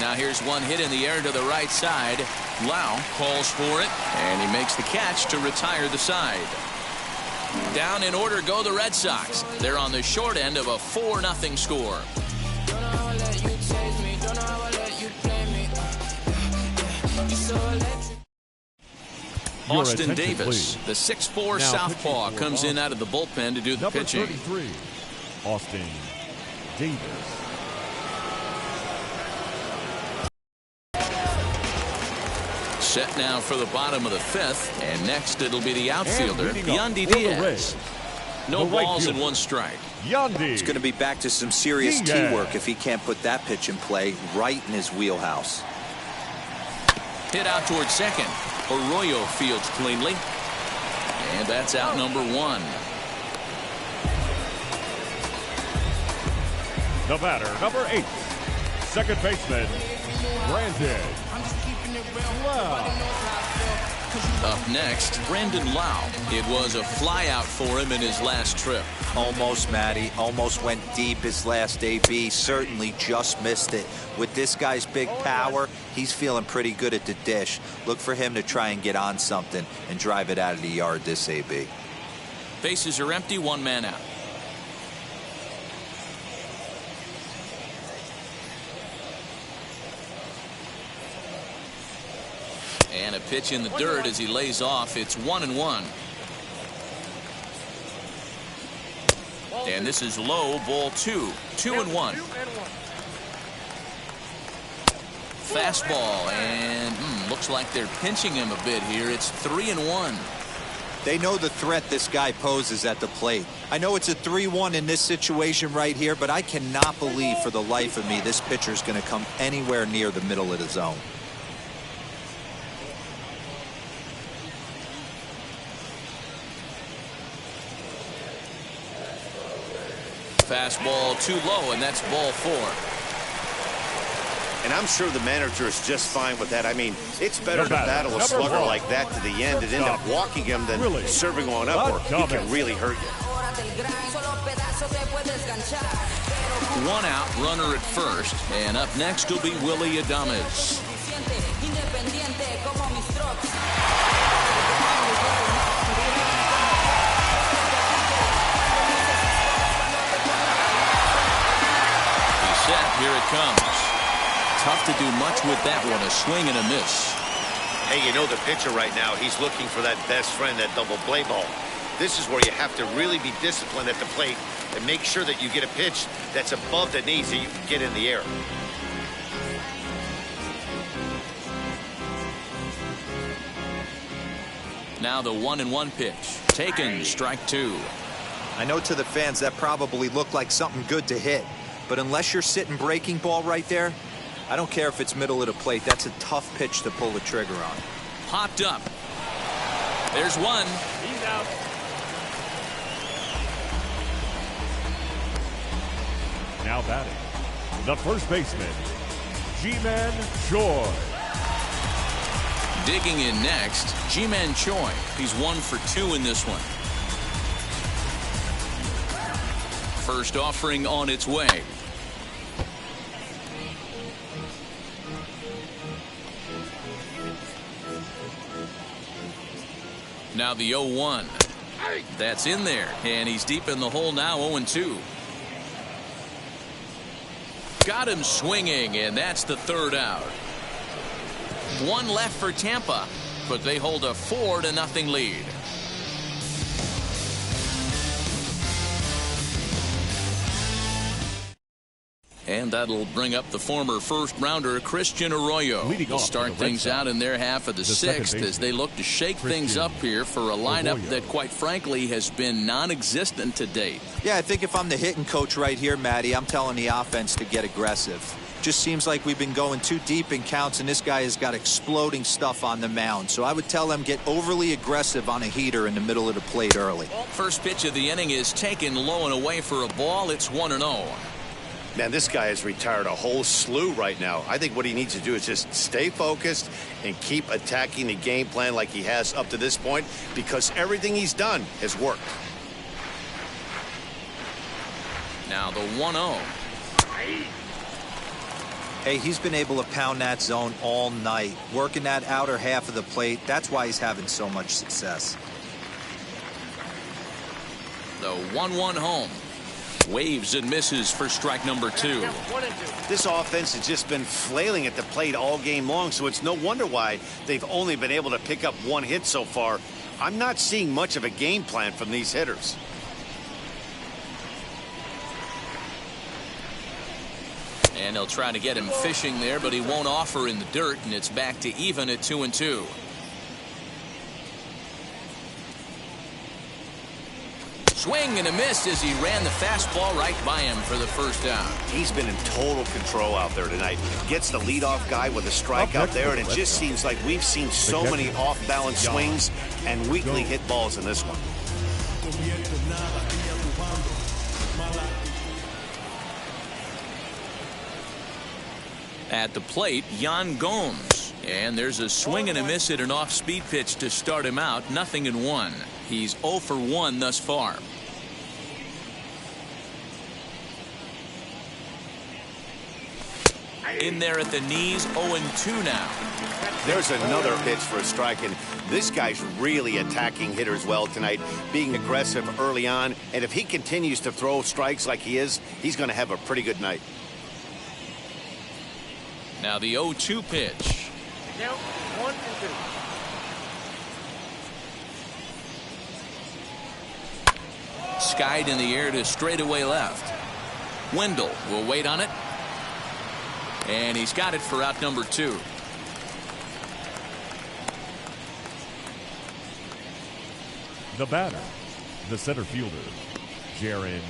Now here's one hit in the air to the right side. Lau calls for it, and he makes the catch to retire the side. Down in order go the Red Sox. They're on the short end of a 4-0 score. Austin Davis, the 6'4" southpaw, comes in out of the bullpen to do the pitching. Number 33, Austin Davis. Set now for the bottom of the 5th, and next it'll be the outfielder, Yandy Diaz. No balls and 1 strike. It's going to be back to some serious tee work if he can't put that pitch in play right in his wheelhouse. Hit out towards second. Arroyo fields cleanly. And that's out number one. The batter, number 8, second baseman, Brandon Lau. Up next, Brandon Lau. It was a flyout for him in his last trip. Almost, Matty. Almost went deep his last AB. Certainly just missed it. With this guy's big power, he's feeling pretty good at the dish. Look for him to try and get on something and drive it out of the yard this AB. Bases are empty, one man out. And a pitch in the dirt as he lays off. It's 1-1. And this is low, ball 2. 2-1. Fastball, and looks like they're pinching him a bit here. It's 3-1. They know the threat this guy poses at the plate. I know it's a 3-1 in this situation right here, but I cannot believe for the life of me this pitcher's going to come anywhere near the middle of the zone. Fastball too low, and that's ball 4. And I'm sure the manager is just fine with that. I mean, it's better to battle a slugger like that to the end and end up walking him than serving one up, or he can really hurt you. 1 out, runner at first, and up next will be Willie Adames. Here it comes. Tough to do much with that one. A swing and a miss. Hey, you know the pitcher right now, he's looking for that best friend, that double play ball. This is where you have to really be disciplined at the plate and make sure that you get a pitch that's above the knees that you can get in the air. Now the 1-1 pitch. Taken, strike 2. I know to the fans that probably looked like something good to hit. But unless you're sitting breaking ball right there, I don't care if it's middle of the plate. That's a tough pitch to pull the trigger on. Popped up. There's one. He's out. Now batting, the first baseman, Ji-Man Choi. Digging in next, Ji-Man Choi. He's 1 for 2 in this one. First offering on its way. Now the 0-1. That's in there, and he's deep in the hole now. 0-2. Got him swinging, and that's the 3rd out. 1 left for Tampa, but they hold a 4-0 lead. And that'll bring up the former first-rounder Christian Arroyo. Will start things out in their half of the 6th as they look to shake things up here for a lineup that, quite frankly, has been non-existent to date. Yeah, I think if I'm the hitting coach right here, Matty, I'm telling the offense to get aggressive. Just seems like we've been going too deep in counts, and this guy has got exploding stuff on the mound. So I would tell them get overly aggressive on a heater in the middle of the plate early. First pitch of the inning is taken low and away for a ball. It's 1-0. Man, this guy has retired a whole slew right now. I think what he needs to do is just stay focused and keep attacking the game plan like he has up to this point, because everything he's done has worked. Now the 1-0. Hey, he's been able to pound that zone all night, working that outer half of the plate. That's why he's having so much success. The 1-1 home. Waves and misses for strike number 2. This offense has just been flailing at the plate all game long, so it's no wonder why they've only been able to pick up 1 hit so far. I'm not seeing much of a game plan from these hitters. And they'll try to get him fishing there, but he won't offer in the dirt, and it's back to even at 2-2. Swing and a miss as he ran the fastball right by him for the first out. He's been in total control out there tonight. Gets the leadoff guy with a strike out there, and it just seems like we've seen so many off-balance swings and weakly hit balls in this one. At the plate, Yan Gomes. And there's a swing and a miss at an off-speed pitch to start him out. 0-1. He's 0 for 1 thus far. In there at the knees, 0-2 now. There's another pitch for a strike, and this guy's really attacking hitters well tonight, being aggressive early on. And if he continues to throw strikes like he is, he's going to have a pretty good night. Now the 0-2 pitch. Now 1-2. Skied in the air to straightaway left. Wendell will wait on it. And he's got it for out number 2. The batter, the center fielder, Jarren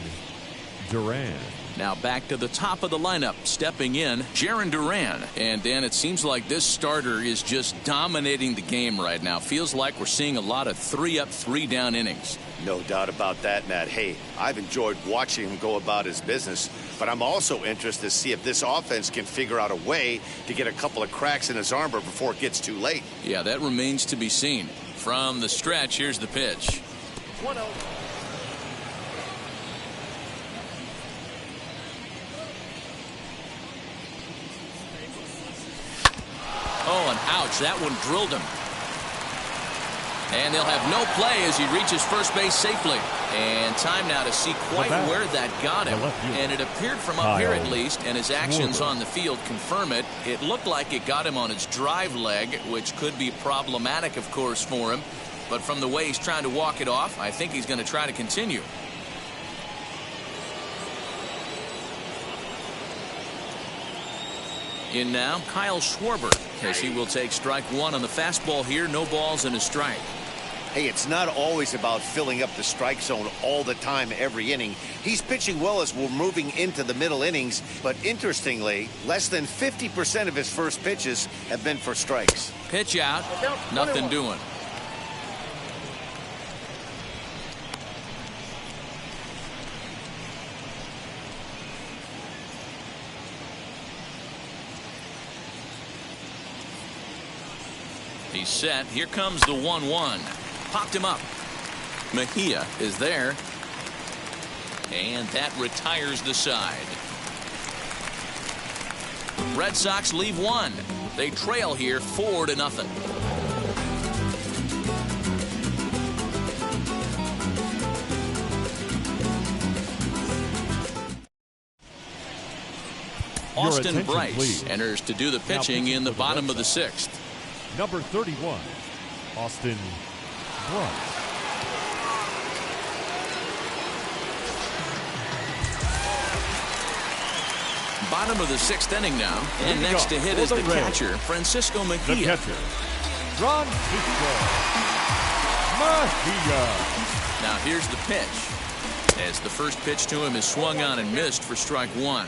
Duran. Now back to the top of the lineup, stepping in, Jarren Duran. And Dan, it seems like this starter is just dominating the game right now. Feels like we're seeing a lot of 3-up, 3-down innings. No doubt about that, Matt. Hey, I've enjoyed watching him go about his business, but I'm also interested to see if this offense can figure out a way to get a couple of cracks in his armor before it gets too late. Yeah, that remains to be seen. From the stretch, here's the pitch. 1-0. Oh, and ouch, that one drilled him. And they'll have no play as he reaches first base safely. And time now to see quite where that got him. And it appeared from up here at least, and his actions on the field confirm it. It looked like it got him on his drive leg, which could be problematic, of course, for him. But from the way he's trying to walk it off, I think he's going to try to continue. In now, Kyle Schwarber, as he will take strike 1 on the fastball here. No balls and a strike. Hey, it's not always about filling up the strike zone all the time, every inning. He's pitching well as we're moving into the middle innings, but interestingly, less than 50% of his first pitches have been for strikes. Pitch out, nothing doing. He's set. Here comes the 1-1. Popped him up. Mejia is there. And that retires the side. Red Sox leave 1. They trail here 4-0. Austin Bryce please. Enters to do the pitching in the bottom of the 6th. Number 31, Austin Bryce. Bottom of the 6th inning now. And next to hit is the catcher, Francisco Mejia. The catcher, Francisco Mejia. Now here's the pitch. As the first pitch to him is swung on and missed for strike 1.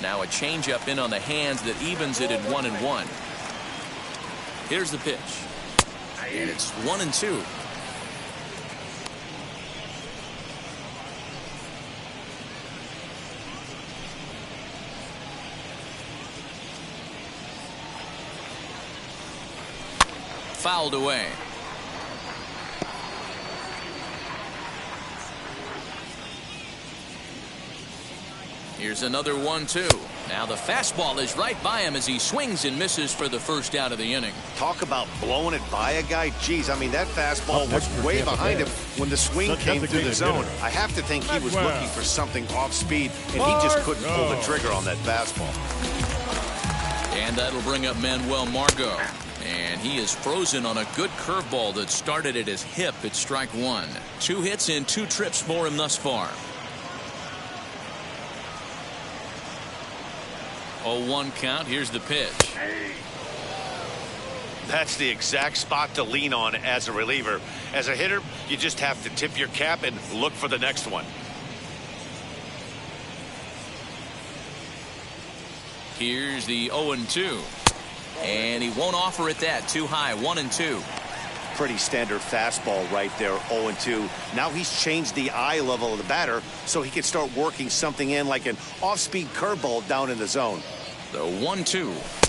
Now a changeup in on the hands that evens it at 1-1. Here's the pitch. And it's 1-2. Fouled away. Here's another 1-2. Now the fastball is right by him as he swings and misses for the first out of the inning. Talk about blowing it by a guy. Geez, I mean, that fastball was way behind him when the swing came through the zone. I have to think he was looking for something off speed, and he just couldn't pull the trigger on that fastball. And that'll bring up Manuel Margot. And he is frozen on a good curveball that started at his hip at strike 1. 2 hits in 2 trips for him thus far. 0-1 count. Here's the pitch. That's the exact spot to lean on as a reliever. As a hitter, you just have to tip your cap and look for the next one. Here's the 0-2. And he won't offer it that. Too high. 1-2. Pretty standard fastball right there, 0-2. Now he's changed the eye level of the batter so he can start working something in like an off-speed curveball down in the zone. The 1-2.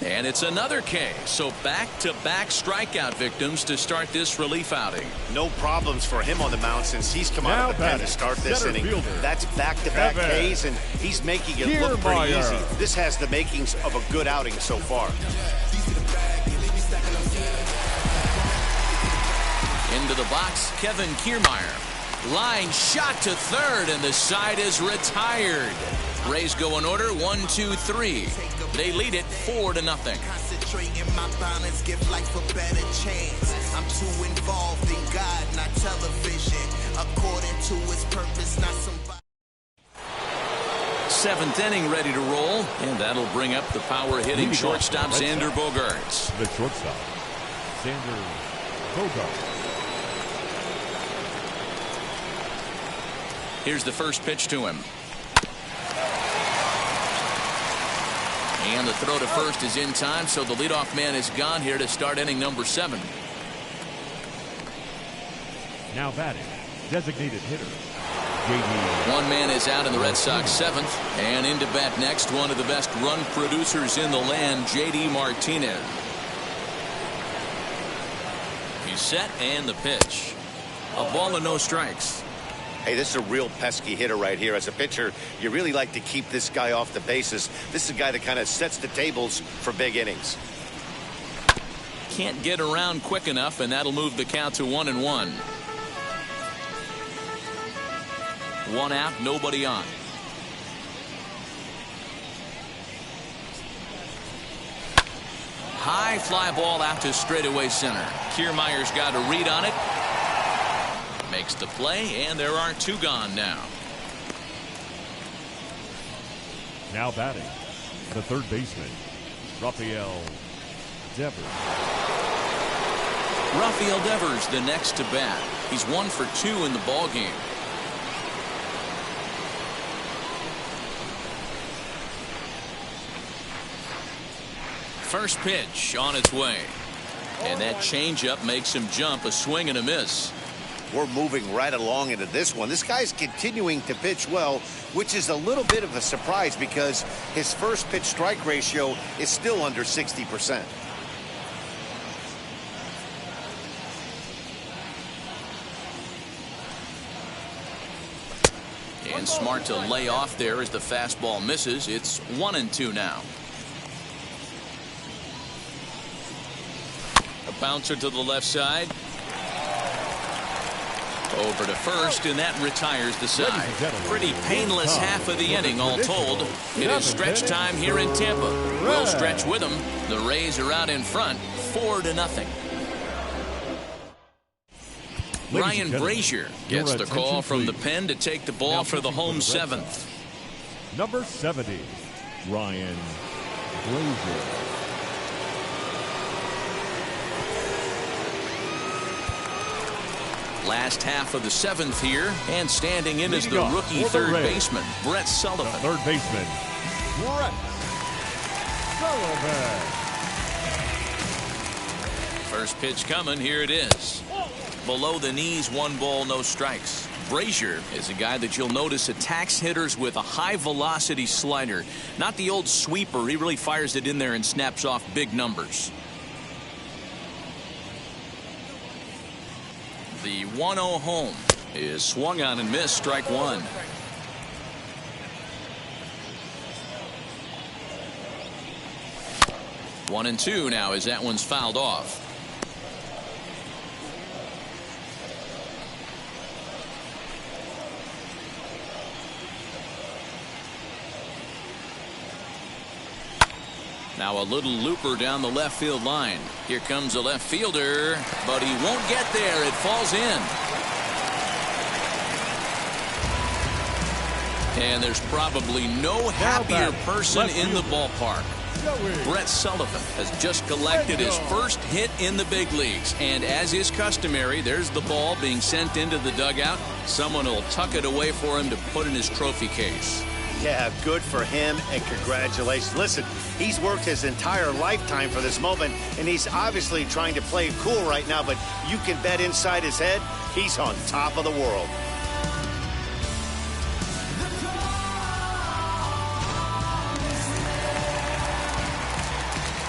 And it's another K. So back-to-back strikeout victims to start this relief outing. No problems for him on the mound since he's come out of the pen to start this inning. That's back-to-back Ks, and he's making it look pretty easy. This has the makings of a good outing so far. Into the box, Kevin Kiermaier. Line shot to third, and the side is retired. Rays go in order, 1-2-3. They lead it 4-0. Concentrating my balance, give life a better chance. I'm too involved in God, not television. According to his purpose, not somebody. Seventh inning ready to roll, and that'll bring up the power hitting shortstop Xander Bogaerts. The shortstop, Xander Bogaerts. Here's the first pitch to him. And the throw to first is in time, so the leadoff man is gone here to start inning number 7. Now batting, designated hitter, J.D. One man is out in the Red Sox 7th, and into bat next, one of the best run producers in the land, J.D. Martinez. He's set, and the pitch. A ball and no strikes. Hey, this is a real pesky hitter right here. As a pitcher, you really like to keep this guy off the bases. This is a guy that kind of sets the tables for big innings. Can't get around quick enough, and that'll move the count to 1-1. One out, nobody on. High fly ball out to straightaway center. Kiermaier's got a read on it. Makes the play, and there are 2 gone now. Now batting, the third baseman, Rafael Devers. Rafael Devers, the next to bat. He's 1 for 2 in the ball game. First pitch on its way, and that changeup makes him jump. A swing and a miss. We're moving right along into this one. This guy's continuing to pitch well, which is a little bit of a surprise because his first pitch strike ratio is still under 60%. And smart to lay off there as the fastball misses. It's 1-2 now. A bouncer to the left side. Over to first, and that retires the side. Pretty painless half of the inning, all told. It is stretch time here in Tampa. We'll stretch with them. The Rays are out in front, 4-0. Ryan Brazier gets the call from the pen to take the ball for the home 7th. Number 70, Ryan Brazier. Last half of the 7th here, and standing in is the rookie third baseman, Brett Sullivan. Third baseman, Brett Sullivan. First pitch coming, here it is. Below the knees, 1 ball, no strikes. Brazier is a guy that you'll notice attacks hitters with a high velocity slider. Not the old sweeper, he really fires it in there and snaps off big numbers. The 1-0 home is swung on and missed, strike 1. One and two now as that one's fouled off. Now a little looper down the left field line. Here comes a left fielder, but he won't get there. It falls in. And there's probably no happier person in the ballpark. Brett Sullivan has just collected his first hit in the big leagues. And as is customary, there's the ball being sent into the dugout. Someone will tuck it away for him to put in his trophy case. Yeah, good for him, and congratulations. Listen, he's worked his entire lifetime for this moment, and he's obviously trying to play it cool right now, but you can bet inside his head, he's on top of the world.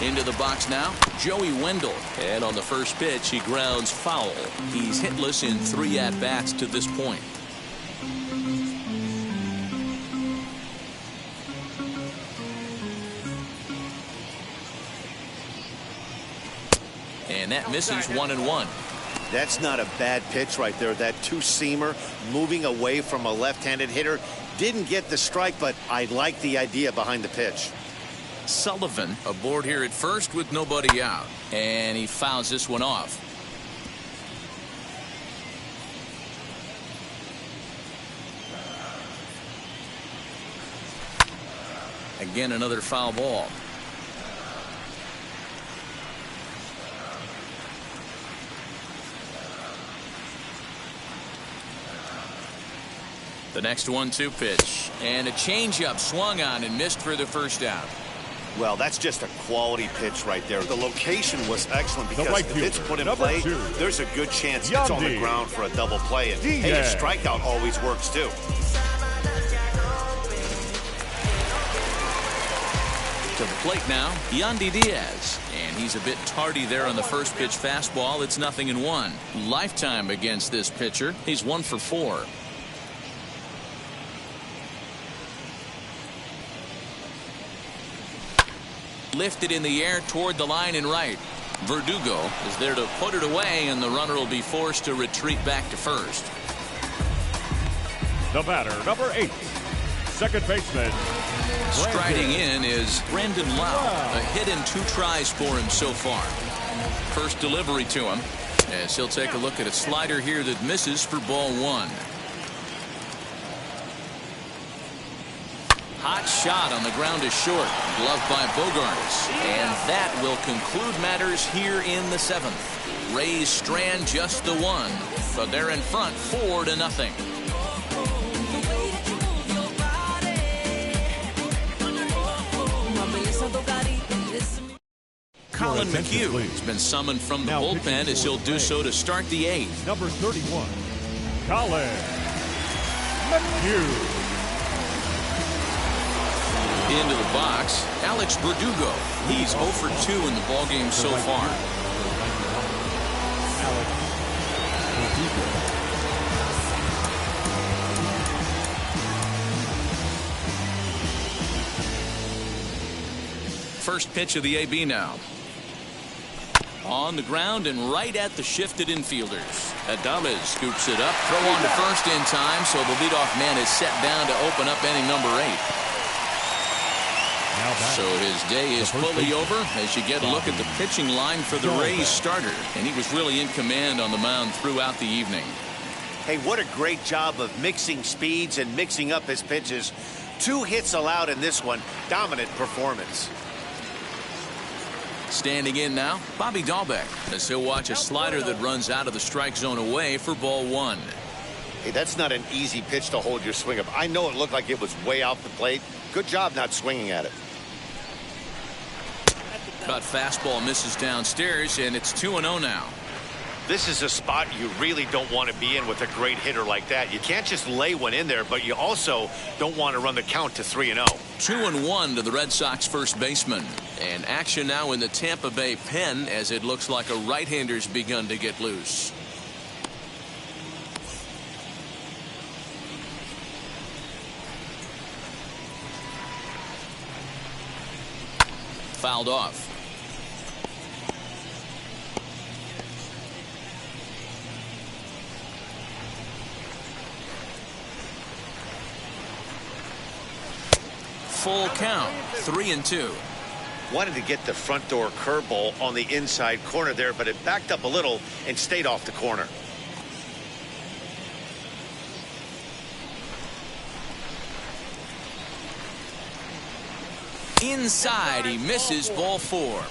Into the box now, Joey Wendell. And on the first pitch, he grounds foul. He's hitless in 3 at-bats to this point. And that misses 1-1. That's not a bad pitch right there. That two-seamer moving away from a left-handed hitter. Didn't get the strike, but I like the idea behind the pitch. Sullivan aboard here at first with nobody out. And he fouls this one off. Again, another foul ball. The next 1-2 pitch. And a changeup swung on and missed for the first out. Well, that's just a quality pitch right there. The location was excellent because if it's put in play, there's a good chance it's on the ground for a double play. And hey, a strikeout always works too. To the plate now, Yandy Diaz. And he's a bit tardy there on the first pitch fastball. It's 0-1. Lifetime against this pitcher. He's 1 for 4. Lifted in the air toward the line and right. Verdugo is there to put it away, and the runner will be forced to retreat back to first. The batter, number 8, second baseman. Striding in is Brandon Lau. A hit in 2 tries for him so far. First delivery to him, as he'll take a look at a slider here that misses for ball 1. Hot shot on the ground is short. Gloved by Bogaerts. And that will conclude matters here in the 7th. Rays strand just the 1. But they're in front 4-0. Colin McHugh has been summoned from the bullpen as he'll do so to start the 8th. Number 31, Colin McHugh. Into the box, Alex Verdugo. He's 0 for 2 in the ballgame so far. First pitch of the AB now. On the ground and right at the shifted infielders. Adames scoops it up. Throw on to first in time, so the leadoff man is set down to open up inning number 8. So his day is fully over as you get a look at the pitching line for the Rays starter. And he was really in command on the mound throughout the evening. Hey, what a great job of mixing speeds and mixing up his pitches. 2 hits allowed in this one. Dominant performance. Standing in now, Bobby Dahlbeck, as he'll watch a slider that runs out of the strike zone away for ball 1. Hey, that's not an easy pitch to hold your swing up. I know it looked like it was way off the plate. Good job not swinging at it. Cut fastball misses downstairs, and it's 2-0 now. This is a spot you really don't want to be in with a great hitter like that. You can't just lay one in there, but you also don't want to run the count to 3-0. 2-1 to the Red Sox first baseman. And action now in the Tampa Bay pen as it looks like a right-hander's begun to get loose. Fouled off. Full count, 3-2. Wanted to get the front door curveball on the inside corner there, but it backed up a little and stayed off the corner. Inside, he misses ball 4.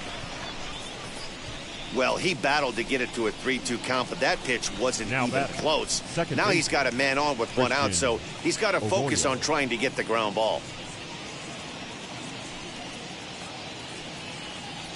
Well, he battled to get it to a 3-2 count, but that pitch wasn't even close. Now he's got a man on with 1 out, so he's got to focus on trying to get the ground ball.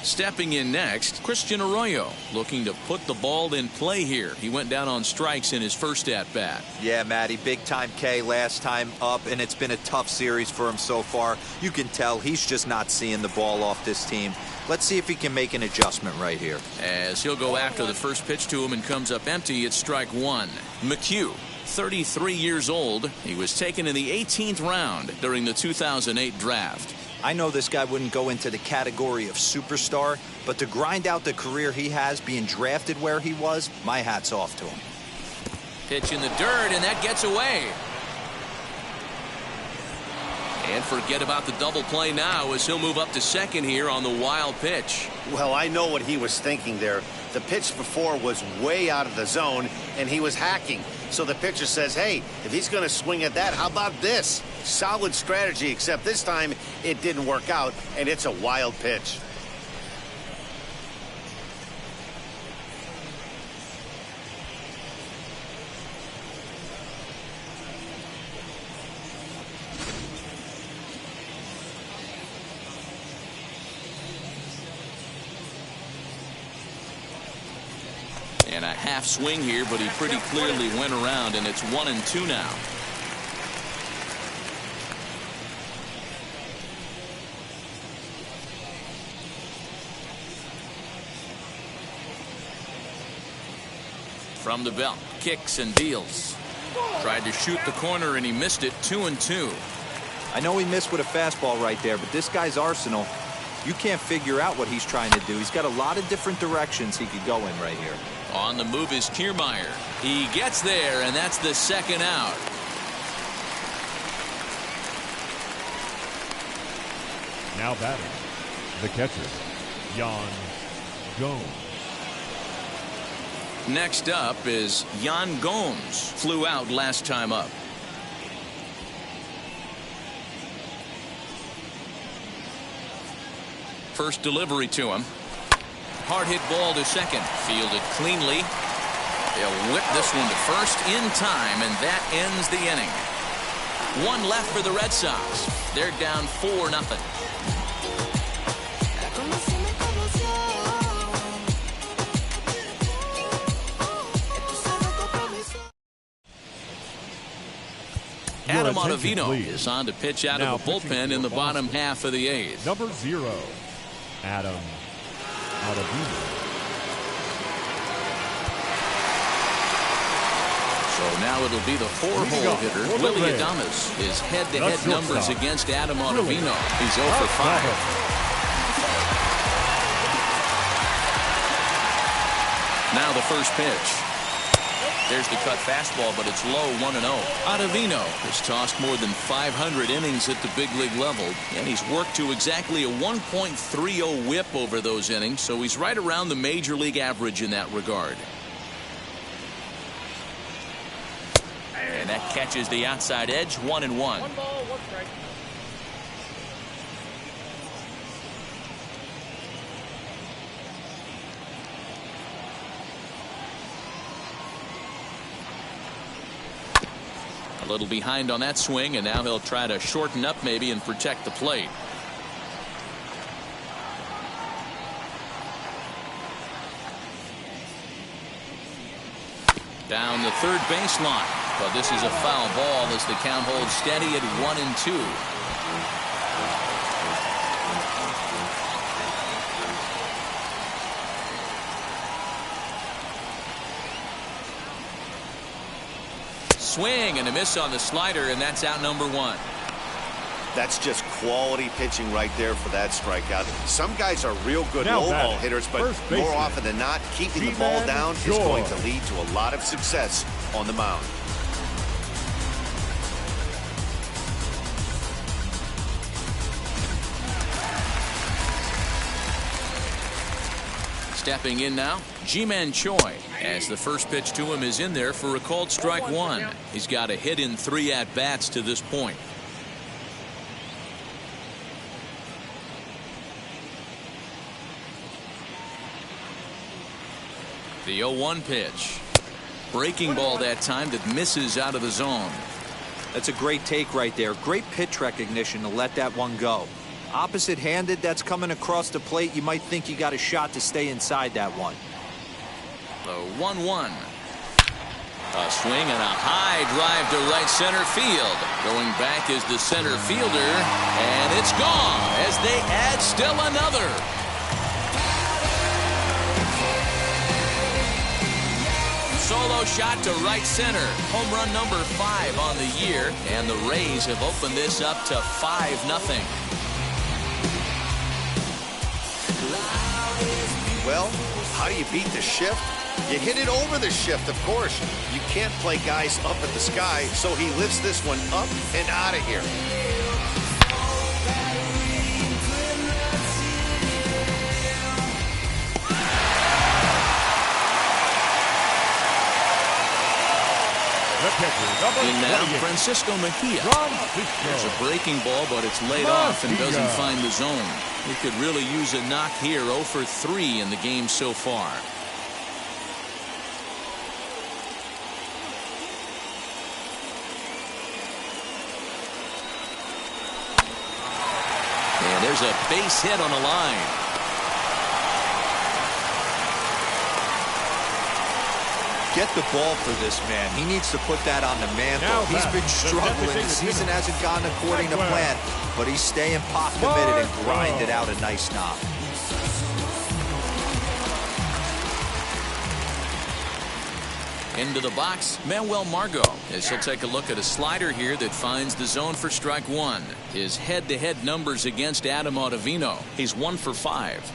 Stepping in next, Christian Arroyo, looking to put the ball in play here. He went down on strikes in his first at-bat. Yeah, Matty, big-time K last time up, and it's been a tough series for him so far. You can tell he's just not seeing the ball off this team. Let's see if he can make an adjustment right here. As he'll go after the first pitch to him and comes up empty, it's strike 1. McHugh, 33 years old. He was taken in the 18th round during the 2008 draft. I know this guy wouldn't go into the category of superstar, but to grind out the career he has being drafted where he was, my hat's off to him. Pitch in the dirt, and that gets away. And forget about the double play now as he'll move up to second here on the wild pitch. Well, I know what he was thinking there. The pitch before was way out of the zone, and he was hacking. So the pitcher says, hey, if he's going to swing at that, how about this? Solid strategy, except this time it didn't work out, and it's a wild pitch. And a half swing here, but he pretty clearly went around, and it's 1-2 now. From the belt, kicks and deals. Tried to shoot the corner, and he missed it. 2-2. I know he missed with a fastball right there, but this guy's arsenal, you can't figure out what he's trying to do. He's got a lot of different directions he could go in right here. On the move is Kiermaier. He gets there, and that's the second out. Now batting, the catcher, Yan Gomes. Next up is Yan Gomes. Flew out last time up. First delivery to him. Hard hit ball to second. Fielded cleanly. They'll whip this one to first in time, and that ends the inning. One left for the Red Sox. They're down 4-0. Adam Ottavino is on to pitch out of the bullpen in the bottom half of the 8th. Number 0, Adam Ottavino. So now it'll be the 4-hole hitter, Willie Adames. His head-to-head numbers against Adam Ottavino. He's 0 for 5. Now the first pitch. There's the cut fastball, but it's low, 1-0. Ottavino has tossed more than 500 innings at the big league level, and he's worked to exactly a 1.30 whip over those innings, so he's right around the major league average in that regard. And that catches the outside edge, 1-1. 1 ball, 1 strike. A little behind on that swing, and now he'll try to shorten up maybe and protect the plate. Down the third baseline, but this is a foul ball as the count holds steady at 1-2. Swing and a miss on the slider, and that's out number 1. That's just quality pitching right there for that strikeout. Some guys are real good low ball hitters, but more often than not, keeping the ball down is going to lead to a lot of success on the mound. Stepping in now, Ji-Man Choi, as the first pitch to him is in there for a called strike 1. He's got a hit in 3 at-bats to this point. The 0-1 pitch. Breaking ball that time that misses out of the zone. That's a great take right there. Great pitch recognition to let that one go. Opposite-handed, that's coming across the plate. You might think you got a shot to stay inside that one. The 1-1. A swing and a high drive to right center field. Going back is the center fielder, and it's gone as they add still another. Solo shot to right center. Home run number 5 on the year, and the Rays have opened this up to 5-0. Well, how do you beat the shift? You hit it over the shift, of course. You can't play guys up at the sky, so he lifts this one up and out of here. In now, Francisco Mejia. There's a breaking ball, but it's laid off and doesn't find the zone. He could really use a knock here. 0 for 3 in the game so far. And there's a base hit on the line. Get the ball for this man. He needs to put that on the mantle. He's been struggling. The season hasn't gone according to plan, but he's staying pot committed and grinded out a nice knock. Into the box, Manuel Margot, as he'll take a look at a slider here that finds the zone for strike 1. His head-to-head numbers against Adam Ottavino. He's 1 for 5.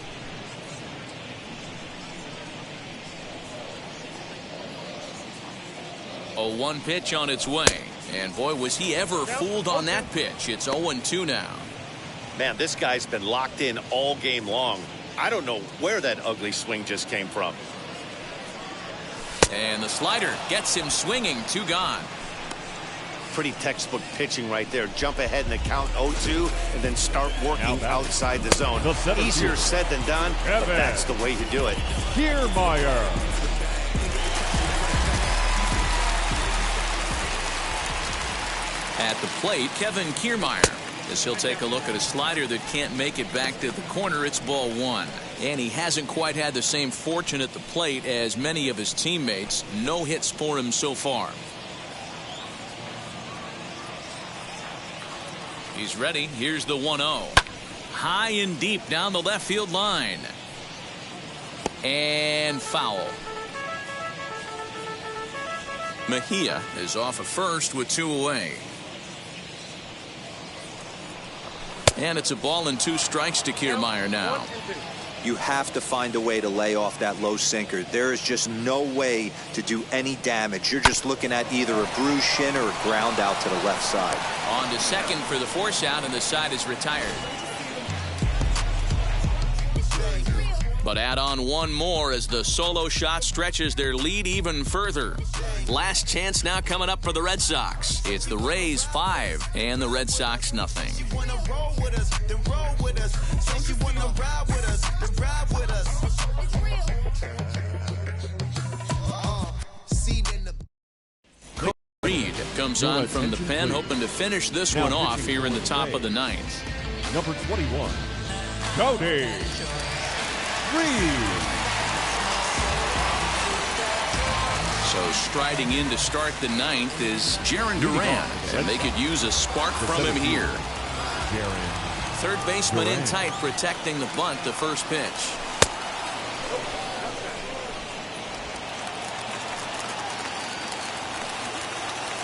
A 1 pitch on its way. And boy, was he ever fooled on that pitch. It's 0-2 now. Man, this guy's been locked in all game long. I don't know where that ugly swing just came from. And the slider gets him swinging. 2 gone. Pretty textbook pitching right there. Jump ahead in the count 0-2 and then start working outside the zone. Easier said than done, but that's the way to do it. Kiermaier. At the plate, Kevin Kiermaier, as he'll take a look at a slider that can't make it back to the corner. It's ball 1. And he hasn't quite had the same fortune at the plate as many of his teammates. No hits for him so far. He's ready. Here's the 1-0. High and deep down the left field line. And foul. Mejia is off at first with 2 away. And it's a ball and 2 strikes to Kiermaier now. You have to find a way to lay off that low sinker. There is just no way to do any damage. You're just looking at either a bruised shin or a ground out to the left side. On to second for the force out, and the side is retired. But add on 1 more as the solo shot stretches their lead even further. Last chance now coming up for the Red Sox. It's the Rays 5 and the Red Sox nothing. Reed comes on from the pen, hoping to finish this one off here in the top of the 9th. Number 21, Cody Reed. So striding in to start the 9th is Jarren Duran, and they could use a spark from him here. Third baseman in tight, protecting the bunt, the first pitch.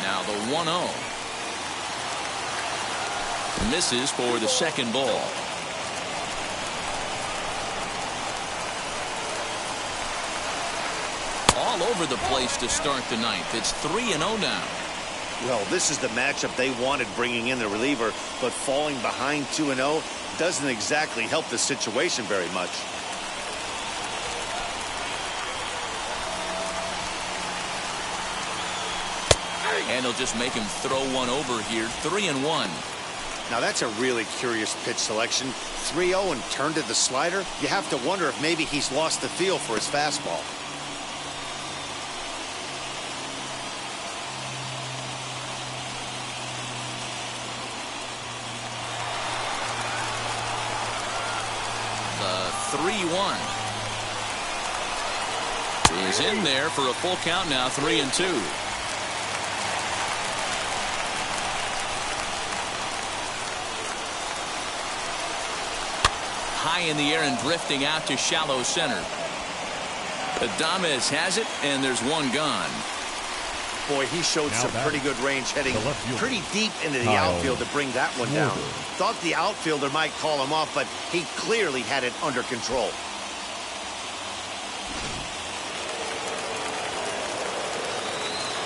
Now the 1-0. Misses for the second ball. All over the place to start the 9th. It's 3-0 now. Well, this is the matchup they wanted, bringing in the reliever, but falling behind 2-0 doesn't exactly help the situation very much. And he'll just make him throw one over here. 3-1. Now that's a really curious pitch selection. 3-0 and turned to the slider. You have to wonder if maybe he's lost the feel for his fastball. 3-1. He's in there for a full count now, 3-2. High in the air and drifting out to shallow center. Adames has it, and there's one gone. Boy, he showed some pretty good range heading pretty deep into the outfield to bring that one down. Thought the outfielder might call him off, but he clearly had it under control.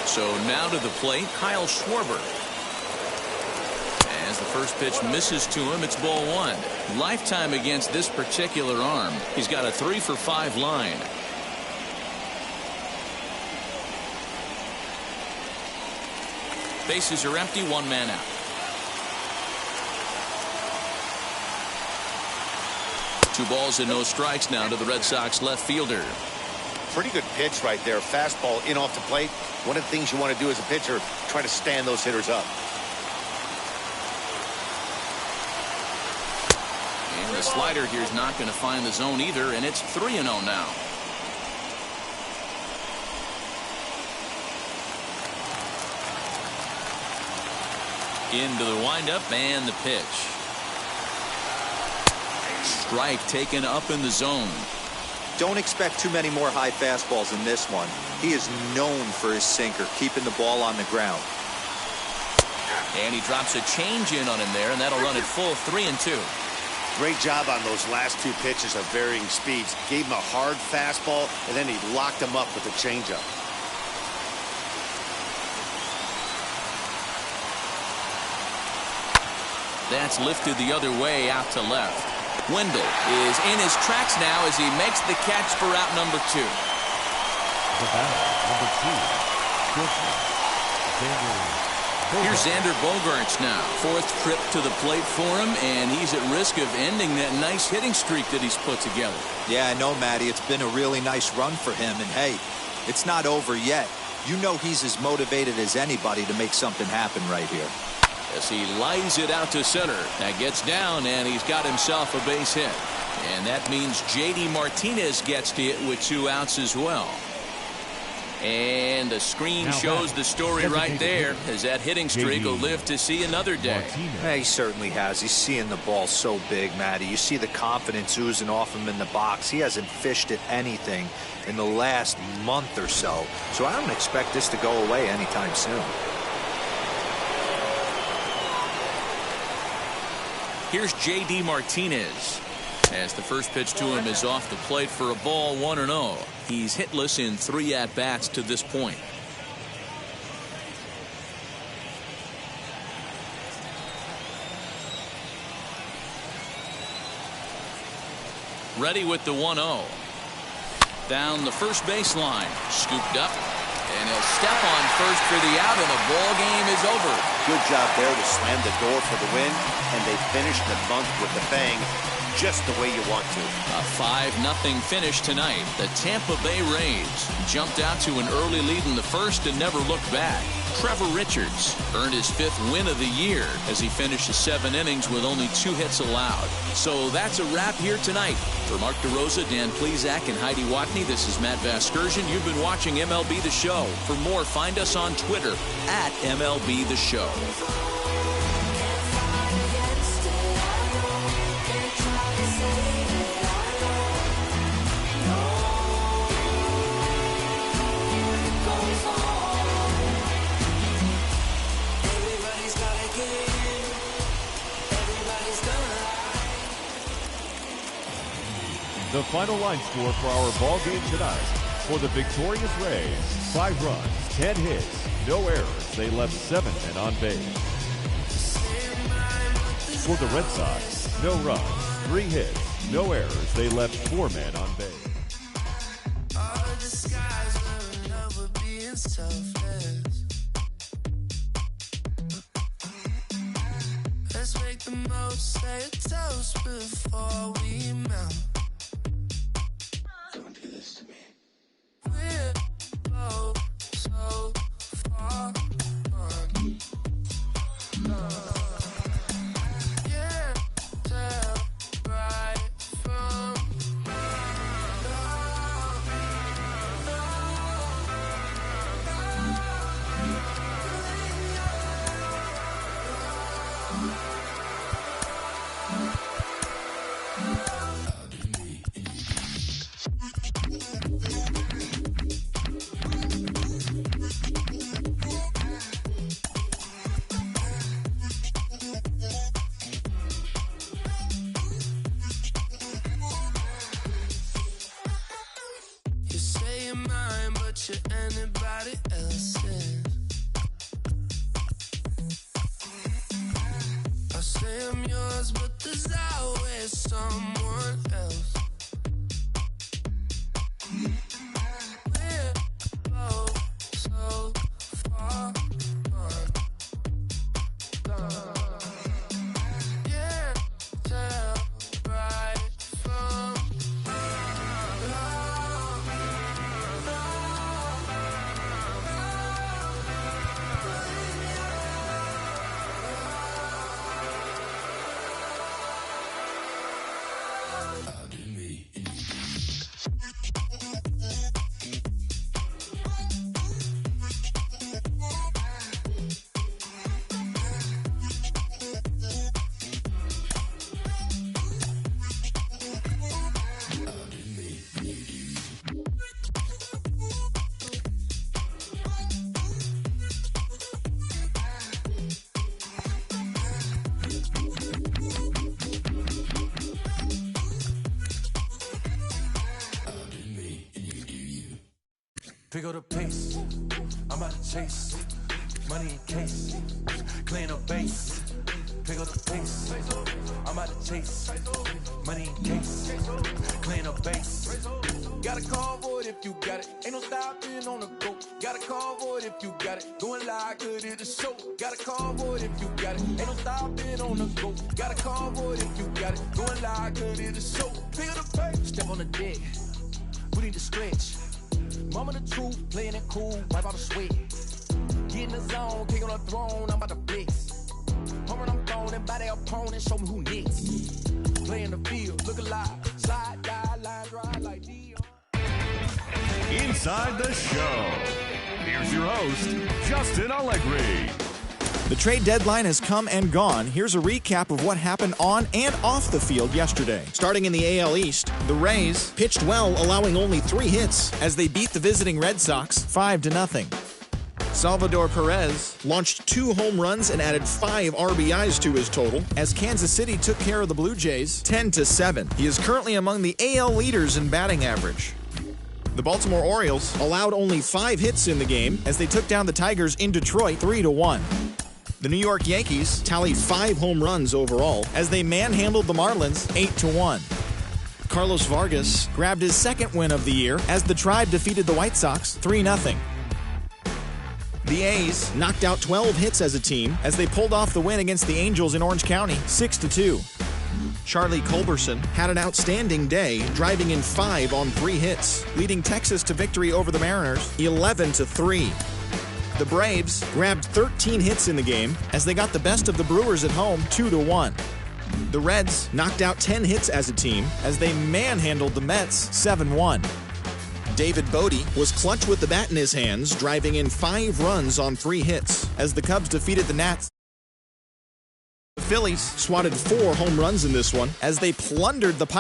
So now to the plate, Kyle Schwarber. As the first pitch misses to him, it's ball one. Lifetime against this particular arm. He's got a 3-for-5 line. Bases are empty, one man out. Two balls and no strikes now to the Red Sox left fielder. Pretty good pitch right there. Fastball in off the plate. One of the things you want to do as a pitcher, try to stand those hitters up. And the slider here is not going to find the zone either, and it's 3-0 now. Into the windup and the pitch. Strike taken up in the zone. Don't expect too many more high fastballs in this one. He is known for his sinker, keeping the ball on the ground. And he drops a change in on him there, and that'll run it full 3-2. Great job on those last two pitches of varying speeds. Gave him a hard fastball, and then he locked him up with a changeup. That's lifted the other way out to left. Wendell is in his tracks now as he makes the catch for out number 2. The batter, number 2, Here's Xander Bogaerts now. 4th trip to the plate for him, and he's at risk of ending that nice hitting streak that he's put together. Yeah, I know, Matty. It's been a really nice run for him, and hey, it's not over yet. You know he's as motivated as anybody to make something happen right here. As he lines it out to center. That gets down, and he's got himself a base hit. And that means J.D. Martinez gets to it with 2 outs as well. And the screen shows the story right there, as that hitting streak will live to see another day. Yeah, he certainly has. He's seeing the ball so big, Matty. You see the confidence oozing off him in the box. He hasn't fished at anything in the last month or so. So I don't expect this to go away anytime soon. Here's J.D. Martinez. As the first pitch to him is off the plate for a ball, 1-0. He's hitless in 3 at-bats to this point. Ready with the 1-0. Down the first baseline. Scooped up. And he'll step on first for the out, and the ball game is over. Good job there to slam the door for the win, and they finished the month with a bang, just the way you want to. A 5-0 finish tonight. The Tampa Bay Rays jumped out to an early lead in the first and never looked back. Trevor Richards earned his 5th win of the year as he finished 7 innings with only 2 hits allowed. So that's a wrap here tonight. For Mark DeRosa, Dan Plesac, and Heidi Watney, this is Matt Vasgersian. You've been watching MLB The Show. For more, find us on Twitter at MLB The Show. The final line score for our ball game tonight. For the victorious Rays, 5 runs, 10 hits, no errors. They left 7 men on base. For the Red Sox, no runs, 3 hits, no errors. They left 4 men on base. Let's make the most, say a toast before we melt. Don't do this to me. We're both so far gone. Can't tell right from picture anybody else in. I say I'm yours, but there's always someone else. We're both so far gone. Yeah, tell right from Pick up the pace, I'm out to chase, money in case, clean up base. Pick up the pace, I'm out to chase, money in case, clean up base. Got a call for it if you got it. Ain't no stopping on the go. Got a call for it if you got it. Going live, good at the show. Got a call for it if you got it. Ain't no stopping on the go. Got a call for it if you got it. Going live, good at the show. Pick up the pace. Step on the deck, we need to stretch. Mama the truth, playing it cool, wipe out the sweat. Get in the zone, kick on the throne, I'm about to blitz. Home run, I'm throwing, and by their opponent, show me who next. Play in the field, look alive, slide, die, line, drive like Dion. Inside the show, here's your host, Justin Allegri. The trade deadline has come and gone. Here's a recap of what happened on and off the field yesterday. Starting in the AL East, the Rays pitched well, allowing only 3 hits as they beat the visiting Red Sox 5-0. Salvador Perez launched 2 home runs and added 5 RBIs to his total as Kansas City took care of the Blue Jays 10-7. He is currently among the AL leaders in batting average. The Baltimore Orioles allowed only 5 hits in the game as they took down the Tigers in Detroit 3-1. The New York Yankees tallied 5 home runs overall as they manhandled the Marlins 8-1. Carlos Vargas grabbed his 2nd win of the year as the Tribe defeated the White Sox 3-0. The A's knocked out 12 hits as a team as they pulled off the win against the Angels in Orange County 6-2. Charlie Culberson had an outstanding day, driving in 5 on 3 hits, leading Texas to victory over the Mariners 11-3. The Braves grabbed 13 hits in the game as they got the best of the Brewers at home 2-1. The Reds knocked out 10 hits as a team as they manhandled the Mets 7-1. David Bodie was clutch with the bat in his hands, driving in 5 runs on 3 hits as the Cubs defeated the Nats. The Phillies swatted 4 home runs in this one as they plundered the Pirates.